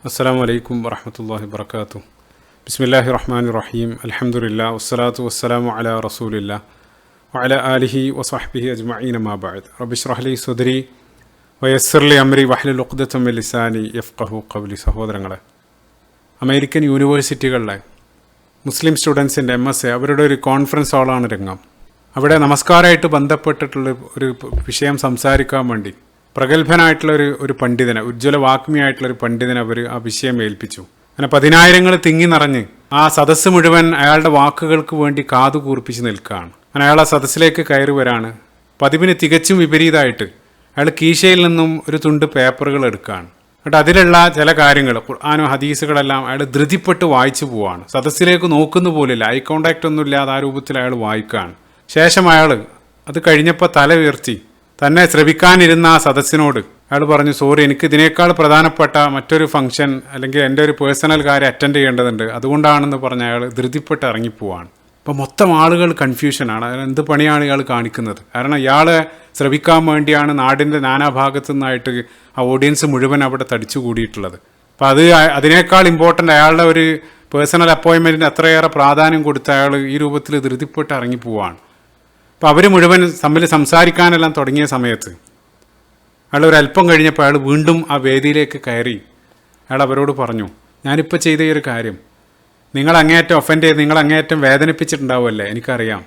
അസ്സലാമു അലൈക്കും വറഹ്മത്തുള്ളാഹി വബറകാതുഹു. ബിസ്മില്ലാഹിർ റഹ്മാനിർ റഹീം. അൽഹംദുലില്ലാ വസ്സലാത്തു വസ്സലാമു അലാ റസൂലില്ലാ വഅലാ ആലിഹി വസ്വഹ്ബിഹി അജ്മഈൻ. അമ്മാ ബഅദ്. റബ്ബി ഇശ്റഹ് ലി സദ്രി വയസ്സിർ ലി അംരി വഹ്ലുൽ ഉഖ്ദത മിൻ ലിസാനി യഫ്ഖഹു ഖൗലി. സഹോദരങ്ങളെ, അമേരിക്കൻ യൂണിവേഴ്സിറ്റികളിലെ മുസ്ലിം സ്റ്റുഡൻസിൻ്റെ MSA അവരുടെ ഒരു കോൺഫറൻസ് ഹാളാണ് രംഗം. അവിടെ നമസ്കാരമായിട്ട് ബന്ധപ്പെട്ടിട്ടുള്ള ഒരു വിഷയം സംസാരിക്കാൻ വേണ്ടി പ്രഗത്ഭനായിട്ടുള്ള ഒരു പണ്ഡിതനെ, ഉജ്ജ്വല വാഗ്മിയായിട്ടുള്ളൊരു പണ്ഡിതനെ അവർ ആ വിഷയം ഏൽപ്പിച്ചു. അങ്ങനെ 10,000 തിങ്ങി നിറഞ്ഞ് ആ സദസ്സ് മുഴുവൻ അയാളുടെ വാക്കുകൾക്ക് വേണ്ടി കാതു കൂർപ്പിച്ച് നിൽക്കുകയാണ്. അങ്ങനെ അയാൾ ആ സദസ്സിലേക്ക് കയറി വരാണ്. പതിവിന് തികച്ചും വിപരീതമായിട്ട് അയാൾ കീശയിൽ നിന്നും ഒരു തുണ്ട് പേപ്പറുകൾ എടുക്കുകയാണ്. എന്നിട്ട് അതിലുള്ള ചില കാര്യങ്ങൾ, ഖുർആനും ഹദീസുകളെല്ലാം അയാൾ ധൃതിപ്പെട്ട് വായിച്ചു പോവാണ്. സദസ്സിലേക്ക് നോക്കുന്ന പോലില്ല, ഐ കോണ്ടാക്റ്റ് ഒന്നും ഇല്ലാതെ ആ രൂപത്തിൽ അയാൾ വായിക്കുകയാണ്. ശേഷം അയാൾ അത് കഴിഞ്ഞപ്പോൾ തല ഉയർത്തി തന്നെ ശ്രവിക്കാനിരുന്ന ആ സദസ്സിനോട് അയാൾ പറഞ്ഞു, സോറി, എനിക്ക് ഇതിനേക്കാൾ പ്രധാനപ്പെട്ട മറ്റൊരു ഫംഗ്ഷൻ അല്ലെങ്കിൽ എൻ്റെ ഒരു പേഴ്സണൽ കാര്യം അറ്റൻഡ് ചെയ്യേണ്ടതുണ്ട്, അതുകൊണ്ടാണെന്ന് പറഞ്ഞ് അയാൾ ധൃതിപ്പെട്ട് ഇറങ്ങിപ്പോവാണ്. അപ്പോൾ മൊത്തം ആളുകൾ കൺഫ്യൂഷനാണ്. എന്ത് പണിയാണ് ഇയാൾ കാണിക്കുന്നത്? കാരണം ഇയാളെ ശ്രവിക്കാൻ വേണ്ടിയാണ് നാടിൻ്റെ നാനാഭാഗത്തു നിന്നായിട്ട് ആ ഓഡിയൻസ് മുഴുവൻ അവിടെ തടിച്ചു കൂടിയിട്ടുള്ളത്. അപ്പോൾ അതിനേക്കാൾ ഇമ്പോർട്ടൻ്റ് അയാളുടെ ഒരു പേഴ്സണൽ അപ്പോയിൻമെൻറ്റിന് അത്രയേറെ പ്രാധാന്യം കൊടുത്ത് അയാൾ ഈ രൂപത്തിൽ ധൃതിപ്പെട്ട് ഇറങ്ങിപ്പോവാണ്. അപ്പോൾ അവർ മുഴുവൻ തമ്മിൽ സംസാരിക്കാനെല്ലാം തുടങ്ങിയ സമയത്ത് അയാൾ ഒരല്പം കഴിഞ്ഞപ്പോൾ അയാൾ വീണ്ടും ആ വേദിയിലേക്ക് കയറി അയാൾ അവരോട് പറഞ്ഞു, ഞാനിപ്പോൾ ചെയ്ത ഈ ഒരു കാര്യം നിങ്ങൾ അങ്ങേയറ്റം ഒഫൻഡ് ചെയ്ത് നിങ്ങൾ അങ്ങേയറ്റം വേദനിപ്പിച്ചിട്ടുണ്ടാവുമല്ലേ, എനിക്കറിയാം.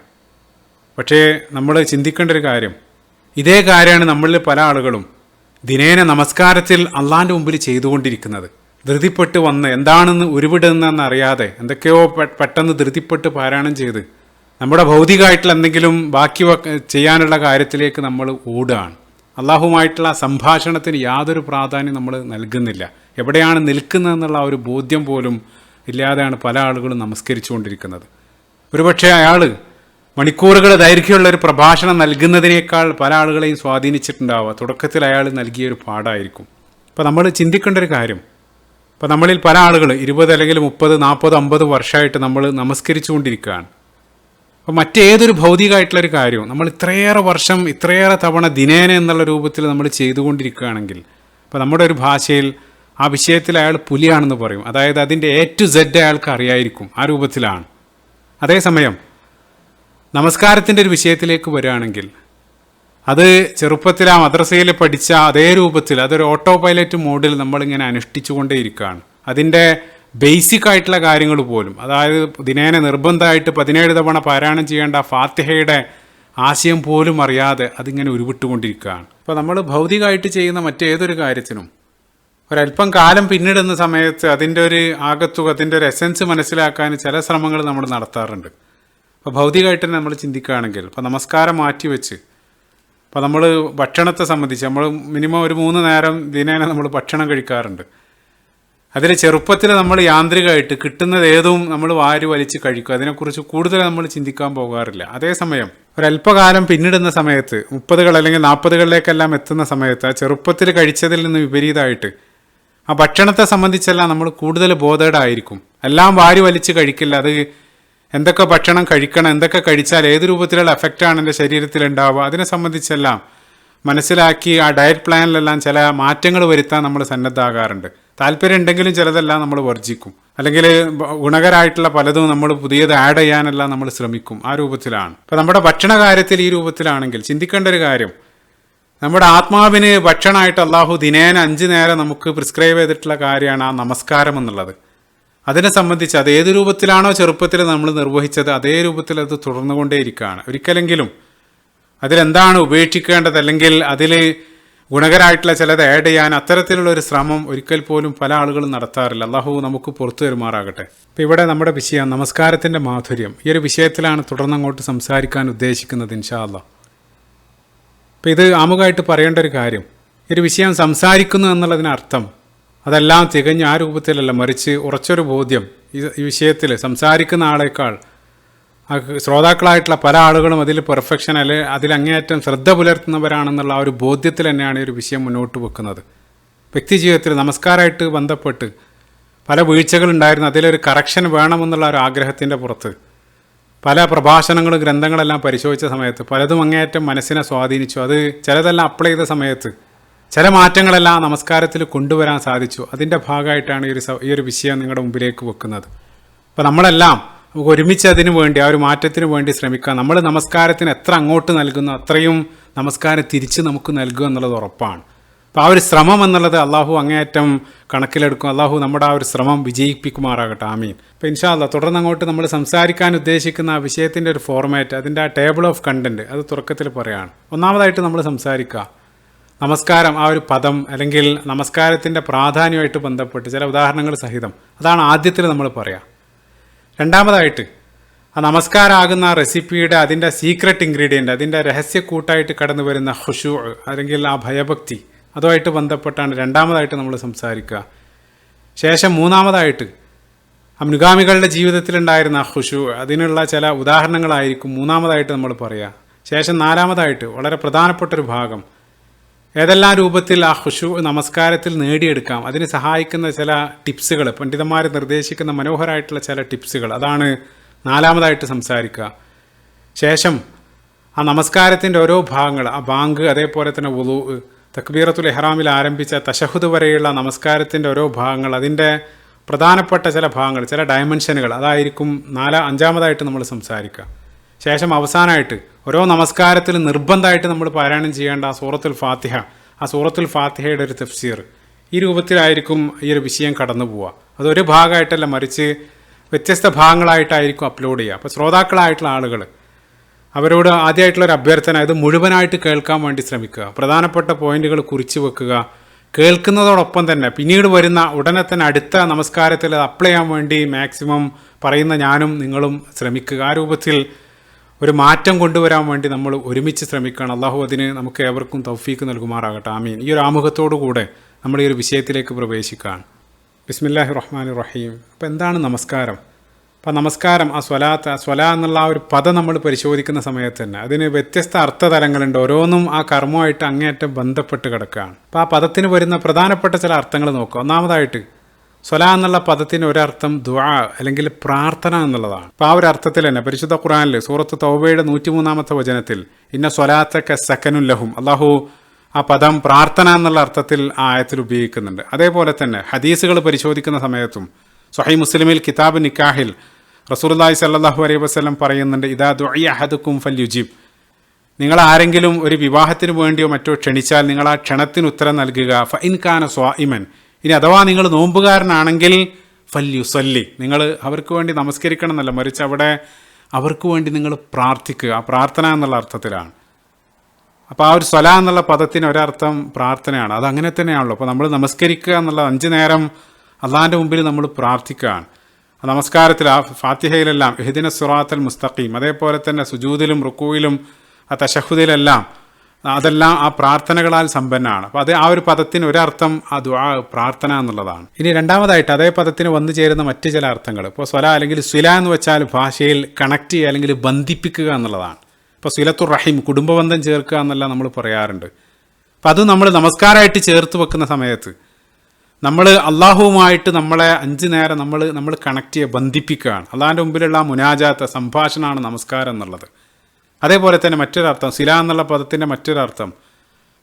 പക്ഷേ നമ്മൾ ചിന്തിക്കേണ്ട ഒരു കാര്യം, ഇതേ കാര്യമാണ് നമ്മളിൽ പല ആളുകളും ദിനേന നമസ്കാരത്തിൽ അള്ളാൻ്റെ മുമ്പിൽ ചെയ്തുകൊണ്ടിരിക്കുന്നത്. ധൃതിപ്പെട്ട് വന്ന് എന്താണെന്ന് ഉരുവിടുന്നതെന്ന് അറിയാതെ എന്തൊക്കെയോ പെട്ടെന്ന് ധൃതിപ്പെട്ട് പാരായണം ചെയ്ത് നമ്മുടെ ഭൗതികമായിട്ടുള്ള എന്തെങ്കിലും ബാക്കി ചെയ്യാനുള്ള കാര്യത്തിലേക്ക് നമ്മൾ ഓടുകയാണ്. അള്ളാഹുമായിട്ടുള്ള സംഭാഷണത്തിന് യാതൊരു പ്രാധാന്യം നമ്മൾ നൽകുന്നില്ല. എവിടെയാണ് നിൽക്കുന്നതെന്നുള്ള ഒരു ബോധ്യം പോലും ഇല്ലാതെയാണ് പല ആളുകളും നമസ്കരിച്ചുകൊണ്ടിരിക്കുന്നത്. ഒരുപക്ഷെ അയാൾ മണിക്കൂറുകൾ ദൈർഘ്യമുള്ള ഒരു പ്രഭാഷണം നൽകുന്നതിനേക്കാൾ പല ആളുകളെയും സ്വാധീനിച്ചിട്ടുണ്ടാവുക തുടക്കത്തിൽ അയാൾ നൽകിയൊരു പാഠമായിരിക്കും. അപ്പോൾ നമ്മൾ ചിന്തിക്കേണ്ട ഒരു കാര്യം, ഇപ്പോൾ നമ്മളിൽ പല ആളുകൾ 20 അല്ലെങ്കിൽ 30, 40, 50 വർഷമായിട്ട് നമ്മൾ നമസ്കരിച്ചുകൊണ്ടിരിക്കുകയാണ്. അപ്പോൾ മറ്റേതൊരു ഭൗതികമായിട്ടുള്ളൊരു കാര്യവും നമ്മൾ ഇത്രയേറെ വർഷം ഇത്രയേറെ തവണ ദിനേന എന്നുള്ള രൂപത്തിൽ നമ്മൾ ചെയ്തുകൊണ്ടിരിക്കുകയാണെങ്കിൽ, അപ്പോൾ നമ്മുടെ ഒരു ഭാഷയിൽ ആ വിഷയത്തിൽ അയാൾ പുലിയാണെന്ന് പറയും. അതായത് അതിൻ്റെ A to Z അയാൾക്ക് അറിയായിരിക്കും, ആ രൂപത്തിലാണ്. അതേസമയം നമസ്കാരത്തിൻ്റെ ഒരു വിഷയത്തിലേക്ക് വരികയാണെങ്കിൽ അത് ചെറുപ്പത്തിൽ ആ മദ്രസയിൽ പഠിച്ച അതേ രൂപത്തിൽ അതൊരു ഓട്ടോ പൈലറ്റ് മോഡിൽ നമ്മളിങ്ങനെ അനുഷ്ഠിച്ചുകൊണ്ടേയിരിക്കുകയാണ്. അതിൻ്റെ ബേസിക് ആയിട്ടുള്ള കാര്യങ്ങൾ പോലും, അതായത് ദിനേന നിർബന്ധമായിട്ട് 17 തവണ പാരായണം ചെയ്യേണ്ട ഫാത്തിഹയുടെ ആശയം പോലും അറിയാതെ അതിങ്ങനെ ഉരുവിട്ടുകൊണ്ടിരിക്കുകയാണ്. അപ്പോൾ നമ്മൾ ഭൗതികമായിട്ട് ചെയ്യുന്ന മറ്റേതൊരു കാര്യത്തിനും ഒരല്പം കാലം പിന്നിടുന്ന സമയത്ത് അതിൻ്റെ ഒരു ആകത്തുക, അതിൻ്റെ ഒരു എസൻസ് മനസ്സിലാക്കാൻ ചില ശ്രമങ്ങൾ നമ്മൾ നടത്താറുണ്ട്. അപ്പോൾ ഭൗതികമായിട്ട് തന്നെ നമ്മൾ ചിന്തിക്കുകയാണെങ്കിൽ, ഇപ്പോൾ നമസ്കാരം മാറ്റിവെച്ച് ഇപ്പോൾ നമ്മൾ ഭക്ഷണത്തെ സംബന്ധിച്ച് നമ്മൾ മിനിമം ഒരു 3 നേരം ദിനേന നമ്മൾ ഭക്ഷണം കഴിക്കാറുണ്ട്. അതിൽ ചെറുപ്പത്തിൽ നമ്മൾ യാന്ത്രികമായിട്ട് കിട്ടുന്നത് ഏതും നമ്മൾ വാരി വലിച്ച് കഴിക്കും. അതിനെക്കുറിച്ച് കൂടുതൽ നമ്മൾ ചിന്തിക്കാൻ പോകാറില്ല. അതേസമയം ഒരല്പകാലം പിന്നിടുന്ന സമയത്ത് 30 അല്ലെങ്കിൽ 40 എത്തുന്ന സമയത്ത് ആ ചെറുപ്പത്തിൽ കഴിച്ചതിൽ നിന്ന് വിപരീതമായിട്ട് ആ ഭക്ഷണത്തെ സംബന്ധിച്ചെല്ലാം നമ്മൾ കൂടുതൽ ബോധേഡായിരിക്കും. എല്ലാം വാരി വലിച്ച് കഴിക്കില്ല. അത് എന്തൊക്കെ ഭക്ഷണം കഴിക്കണം, എന്തൊക്കെ കഴിച്ചാൽ ഏത് രൂപത്തിലുള്ള എഫക്റ്റാണ് എൻ്റെ ശരീരത്തിലുണ്ടാവുക, അതിനെ സംബന്ധിച്ചെല്ലാം മനസ്സിലാക്കി ആ ഡയറ്റ് പ്ലാനിലെല്ലാം ചില മാറ്റങ്ങൾ വരുത്താൻ നമ്മൾ സന്നദ്ധമാകാറുണ്ട്. താല്പര്യം ഉണ്ടെങ്കിലും ചിലതെല്ലാം നമ്മൾ വർജിക്കും. അല്ലെങ്കിൽ ഗുണകരമായിട്ടുള്ള പലതും നമ്മൾ പുതിയത് ആഡ് ചെയ്യാനെല്ലാം നമ്മൾ ശ്രമിക്കും. ആ രൂപത്തിലാണ്. അപ്പോൾ നമ്മുടെ ഭക്ഷണ കാര്യത്തിൽ ഈ രൂപത്തിലാണെങ്കിൽ ചിന്തിക്കേണ്ട ഒരു കാര്യം, നമ്മുടെ ആത്മാവിന് ഭക്ഷണമായിട്ട് അള്ളാഹു ദിനേന 5 നേരം നമുക്ക് പ്രിസ്ക്രൈബ് ചെയ്തിട്ടുള്ള കാര്യമാണ് ആ നമസ്കാരം എന്നുള്ളത്. അതിനെ സംബന്ധിച്ച് അത് ഏത് രൂപത്തിലാണോ ചെറുപ്പത്തിൽ നമ്മൾ നിർവഹിച്ചത് അതേ രൂപത്തിൽ അത് തുടർന്നുകൊണ്ടേയിരിക്കുകയാണ്. ഒരിക്കലെങ്കിലും അതിലെന്താണ് ഉപേക്ഷിക്കേണ്ടത് അല്ലെങ്കിൽ അതിൽ ഗുണകരമായിട്ടുള്ള ചിലത് ആഡ് ചെയ്യാൻ അത്തരത്തിലുള്ളൊരു ശ്രമം ഒരിക്കൽ പോലും പല ആളുകളും നടത്താറില്ല. അള്ളാഹു നമുക്ക് പുറത്തു തരുമാറാകട്ടെ. അപ്പോൾ ഇവിടെ നമ്മുടെ വിഷയം നമസ്കാരത്തിൻ്റെ മാധുര്യം, ഈ ഒരു വിഷയത്തിലാണ് തുടർന്നങ്ങോട്ട് സംസാരിക്കാൻ ഉദ്ദേശിക്കുന്നത് ഇൻഷാ അല്ലാഹ്. അപ്പോൾ ഇത് ആമുഖമായിട്ട് പറയേണ്ട ഒരു കാര്യം, ഈ ഒരു വിഷയം സംസാരിക്കുന്നു എന്നുള്ളതിനർത്ഥം അതെല്ലാം തികഞ്ഞ ആ രൂപത്തിലല്ല, മറിച്ച് ഉറച്ചൊരു ബോധ്യം ഈ വിഷയത്തിൽ സംസാരിക്കുന്ന ആളേക്കാൾ ശ്രോതാക്കളായിട്ടുള്ള പല ആളുകളും അതിൽ പെർഫെക്ഷൻ അല്ലെ അതിലങ്ങേയറ്റം ശ്രദ്ധ പുലർത്തുന്നവരാണെന്നുള്ള ആ ഒരു ബോധ്യത്തിൽ തന്നെയാണ് ഈ ഒരു വിഷയം മുന്നോട്ട് വെക്കുന്നത്. വ്യക്തി ജീവിതത്തിൽ നമസ്കാരമായിട്ട് ബന്ധപ്പെട്ട് പല വീഴ്ചകളുണ്ടായിരുന്നു, അതിലൊരു കറക്ഷൻ വേണമെന്നുള്ള ഒരു ആഗ്രഹത്തിൻ്റെ പുറത്ത് പല പ്രഭാഷണങ്ങളും ഗ്രന്ഥങ്ങളെല്ലാം പരിശോധിച്ച സമയത്ത് പലതും അങ്ങേയറ്റം മനസ്സിനെ സ്വാധീനിച്ചു. അത് ചിലതെല്ലാം അപ്ലൈ ചെയ്ത സമയത്ത് ചില മാറ്റങ്ങളെല്ലാം നമസ്കാരത്തിൽ കൊണ്ടുവരാൻ സാധിച്ചു. അതിൻ്റെ ഭാഗമായിട്ടാണ് ഈ ഒരു വിഷയം നിങ്ങളുടെ മുമ്പിലേക്ക് വെക്കുന്നത്. അപ്പോൾ നമ്മളെല്ലാം നമുക്ക് ഒരുമിച്ച് അതിനു വേണ്ടി, ആ ഒരു മാറ്റത്തിന് വേണ്ടി ശ്രമിക്കുക. നമ്മൾ നമസ്കാരത്തിന് എത്ര അങ്ങോട്ട് നൽകുന്നു അത്രയും നമസ്കാരം തിരിച്ച് നമുക്ക് നൽകുക എന്നുള്ളത് ഉറപ്പാണ്. അപ്പോൾ ആ ഒരു ശ്രമം എന്നുള്ളത് അള്ളാഹു അങ്ങേയറ്റം കണക്കിലെടുക്കും. അള്ളാഹു നമ്മുടെ ആ ഒരു ശ്രമം വിജയിപ്പിക്കുമാറാകട്ടെ. ആമീൻ. അപ്പോൾ ഇൻഷാ അല്ലാഹ് തുടർന്ന് അങ്ങോട്ട് നമ്മൾ സംസാരിക്കാൻ ഉദ്ദേശിക്കുന്ന ആ വിഷയത്തിൻ്റെ ഒരു ഫോർമാറ്റ്, അതിൻ്റെ ആ ടേബിൾ ഓഫ് കണ്ടൻറ്റ് അത് തുടക്കത്തിൽ പറയുകയാണ്. ഒന്നാമതായിട്ട് നമ്മൾ സംസാരിക്കുക നമസ്കാരം, ആ ഒരു പദം അല്ലെങ്കിൽ നമസ്കാരത്തിൻ്റെ പ്രാധാന്യമായിട്ട് ബന്ധപ്പെട്ട് ചില ഉദാഹരണങ്ങൾ സഹിതം. അതാണ് ആദ്യത്തിൽ നമ്മൾ പറയാം. രണ്ടാമതായിട്ട് ആ നമസ്കാരമാകുന്ന ആ റെസിപ്പിയുടെ അതിൻ്റെ സീക്രട്ട് ഇൻഗ്രീഡിയൻ്റ്, അതിൻ്റെ രഹസ്യക്കൂട്ടായിട്ട് കടന്നു വരുന്ന ഖുശൂ അല്ലെങ്കിൽ ആ ഭയഭക്തി, അതുമായിട്ട് ബന്ധപ്പെട്ടാണ് രണ്ടാമതായിട്ട് നമ്മൾ സംസാരിക്കുക. ശേഷം മൂന്നാമതായിട്ട് മുൻഗാമികളുടെ ജീവിതത്തിലുണ്ടായിരുന്ന ഖുശൂ, അതിനുള്ള ചില ഉദാഹരണങ്ങളായിരിക്കും മൂന്നാമതായിട്ട് നമ്മൾ പറയുക. ശേഷം നാലാമതായിട്ട് വളരെ പ്രധാനപ്പെട്ടൊരു ഭാഗം, ഏതെല്ലാം രൂപത്തിൽ ആ ഖുശൂ നമസ്കാരത്തിൽ നേടിയെടുക്കാം, അതിന് സഹായിക്കുന്ന ചില ടിപ്സുകൾ, പണ്ഡിതന്മാർ നിർദ്ദേശിക്കുന്ന മനോഹരമായിട്ടുള്ള ചില ടിപ്സുകൾ, അതാണ് നാലാമതായിട്ട് സംസാരിക്കുക. ശേഷം ആ നമസ്കാരത്തിൻ്റെ ഓരോ ഭാഗങ്ങൾ, ആ ബാങ്ക്, അതേപോലെ തന്നെ വുളൂ, തക്ബീറത്തുൽ ഇഹ്റാമിൽ ആരംഭിച്ച തശഹുദ് വരെയുള്ള നമസ്കാരത്തിൻ്റെ ഓരോ ഭാഗങ്ങൾ, അതിൻ്റെ പ്രധാനപ്പെട്ട ചില ഭാഗങ്ങൾ, ചില ഡയമെൻഷനുകൾ, അതായിരിക്കും അഞ്ചാമതായിട്ട് നമ്മൾ സംസാരിക്കുക. ശേഷം അവസാനമായിട്ട് ഓരോ നമസ്കാരത്തിലും നിർബന്ധമായിട്ട് നമ്മൾ പാരായണം ചെയ്യേണ്ട ആ സൂറത്തുൽ ഫാത്തിഹ, ആ സൂറത്തുൽ ഫാത്തിഹയുടെ ഒരു തഫ്സീർ, ഈ രൂപത്തിലായിരിക്കും ഈ ഒരു വിഷയം കടന്നു പോവുക. അതൊരു ഭാഗമായിട്ടല്ല, മറിച്ച് വ്യത്യസ്ത ഭാഗങ്ങളായിട്ടായിരിക്കും അപ്ലോഡ് ചെയ്യുക. അപ്പോൾ ശ്രോതാക്കളായിട്ടുള്ള ആളുകൾ, അവരോട് ആദ്യമായിട്ടുള്ളൊരു അഭ്യർത്ഥന, ഇത് മുഴുവനായിട്ട് കേൾക്കാൻ വേണ്ടി ശ്രമിക്കുക. പ്രധാനപ്പെട്ട പോയിന്റുകൾ കുറിച്ച് വെക്കുക. കേൾക്കുന്നതോടൊപ്പം തന്നെ പിന്നീട് വരുന്ന ഉടനെ തന്നെ അടുത്ത നമസ്കാരത്തിൽ അത് അപ്ലൈ ചെയ്യാൻ വേണ്ടി മാക്സിമം പറയുന്ന ഞാനും നിങ്ങളും ശ്രമിക്കുക. ആ രൂപത്തിൽ ഒരു മാറ്റം കൊണ്ടുവരാൻ വേണ്ടി നമ്മൾ ഒരുമിച്ച് ശ്രമിക്കുകയാണ്. അള്ളാഹു അതിന് നമുക്ക് ഏവർക്കും തൗഫീക്ക് നൽകുമാറാകട്ടെ. ആമീൻ. ഈ ഒരു ആമുഖത്തോടു കൂടെ നമ്മൾ ഈ ഒരു വിഷയത്തിലേക്ക് പ്രവേശിക്കുകയാണ്. ബിസ്മില്ലാഹിർ റഹ്മാനിർ റഹീം. അപ്പോൾ എന്താണ് നമസ്കാരം? അപ്പോൾ നമസ്കാരം, ആ സ്വലാ എന്നുള്ള ആ ഒരു പദം നമ്മൾ പരിശോധിക്കുന്ന സമയത്ത് തന്നെ അതിന് വ്യത്യസ്ത അർത്ഥതലങ്ങളുണ്ട്. ഓരോന്നും ആ കർമ്മമായിട്ട് അങ്ങേയറ്റം ബന്ധപ്പെട്ട് കിടക്കുകയാണ്. അപ്പോൾ ആ പദത്തിന് വരുന്ന പ്രധാനപ്പെട്ട ചില അർത്ഥങ്ങൾ നോക്കുക. ഒന്നാമതായിട്ട് സ്വലാ എന്നുള്ള പദത്തിന് ഒരർത്ഥം ദുആ അല്ലെങ്കിൽ പ്രാർത്ഥന എന്നുള്ളതാണ്. അപ്പോൾ ആ ഒരു അർത്ഥത്തിൽ തന്നെ പരിശുദ്ധ ഖുർആനിൽ സൂറത്ത് തൗബയുടെ 103-ാമത്തെ വചനത്തിൽ ഇന്ന സ്വലാത്തക സകനുൻ ലഹും, അള്ളാഹു ആ പദം പ്രാർത്ഥന എന്നുള്ള അർത്ഥത്തിൽ ആ ആയത്തിൽ ഉപയോഗിക്കുന്നുണ്ട്. അതേപോലെ തന്നെ ഹദീസുകൾ പരിശോധിക്കുന്ന സമയത്തും സ്വഹീഹ് മുസ്ലിമിൽ കിതാബ് നിക്കാഹിൽ റസൂലുള്ളാഹി സ്വല്ലല്ലാഹു അലൈഹി വസല്ലം പറയുന്നുണ്ട്, ഇദാ ദുഇയ അഹദുക്കും ഫൽയുജിബ്, നിങ്ങൾ ആരെങ്കിലും ഒരു വിവാഹത്തിന് വേണ്ടിയോ മറ്റോ ക്ഷണിച്ചാൽ നിങ്ങൾ ആ ക്ഷണത്തിന് ഉത്തരം നൽകുക. ഫഇൻ കാന സ്വാഇമൻ, ഇനി അഥവാ നിങ്ങൾ നോമ്പുകാരനാണെങ്കിൽ ഫൽയുസല്ലി, നിങ്ങൾ അവർക്ക് വേണ്ടി നമസ്കരിക്കണം എന്നല്ല, മറിച്ച് അവിടെ അവർക്ക് വേണ്ടി നിങ്ങൾ പ്രാർത്ഥിക്കുക. ആ പ്രാർത്ഥന എന്നുള്ള അർത്ഥത്തിലാണ്. അപ്പോൾ ആ ഒരു സ്വലാ എന്നുള്ള പദത്തിന് ഒരർത്ഥം പ്രാർത്ഥനയാണ്. അതങ്ങനെ തന്നെയാണല്ലോ. അപ്പോൾ നമ്മൾ നമസ്കരിക്കുക എന്നുള്ള 5 നേരം അള്ളാഹിൻ്റെ മുമ്പിൽ നമ്മൾ പ്രാർത്ഥിക്കുകയാണ്. ആ നമസ്കാരത്തിൽ, ആ ഫാത്തിഹയിലെല്ലാം ഇഹ്ദിന സിറാത്തൽ മുസ്തഖീം, അതേപോലെ തന്നെ സുജൂദിലും റുക്കൂയിലും ആ തശഹുദിലെല്ലാം അതെല്ലാം ആ പ്രാർത്ഥനകളാൽ സമ്പന്നമാണ്. അപ്പോൾ അത് ആ ഒരു പദത്തിന് ഒരർത്ഥം ആ ദുആ പ്രാർത്ഥന എന്നുള്ളതാണ്. ഇനി രണ്ടാമതായിട്ട് അതേ പദത്തിന് വന്നു ചേരുന്ന മറ്റ് ചില അർത്ഥങ്ങൾ, ഇപ്പോൾ സ്വല അല്ലെങ്കിൽ സ്വില എന്ന് വെച്ചാൽ ഭാഷയിൽ കണക്ട് ചെയ്യുക അല്ലെങ്കിൽ ബന്ധിപ്പിക്കുക എന്നുള്ളതാണ്. ഇപ്പോൾ സിലത്തുർ റഹീം, കുടുംബബന്ധം ചേർക്കുക എന്നെല്ലാം നമ്മൾ പറയാറുണ്ട്. അപ്പോൾ അത് നമ്മൾ നമസ്കാരമായിട്ട് ചേർത്ത് വെക്കുന്ന സമയത്ത് നമ്മൾ അള്ളാഹുവുമായിട്ട് നമ്മളെ 5 നേരം നമ്മൾ കണക്ട് ചെയ്യുക, ബന്ധിപ്പിക്കുകയാണ്. അള്ളാഹിൻ്റെ മുമ്പിലുള്ള മുനാജാത്ത്, സംഭാഷണമാണ് നമസ്കാരം എന്നുള്ളത്. അതേപോലെ തന്നെ മറ്റൊരർത്ഥം സില എന്നുള്ള പദത്തിൻ്റെ മറ്റൊരർത്ഥം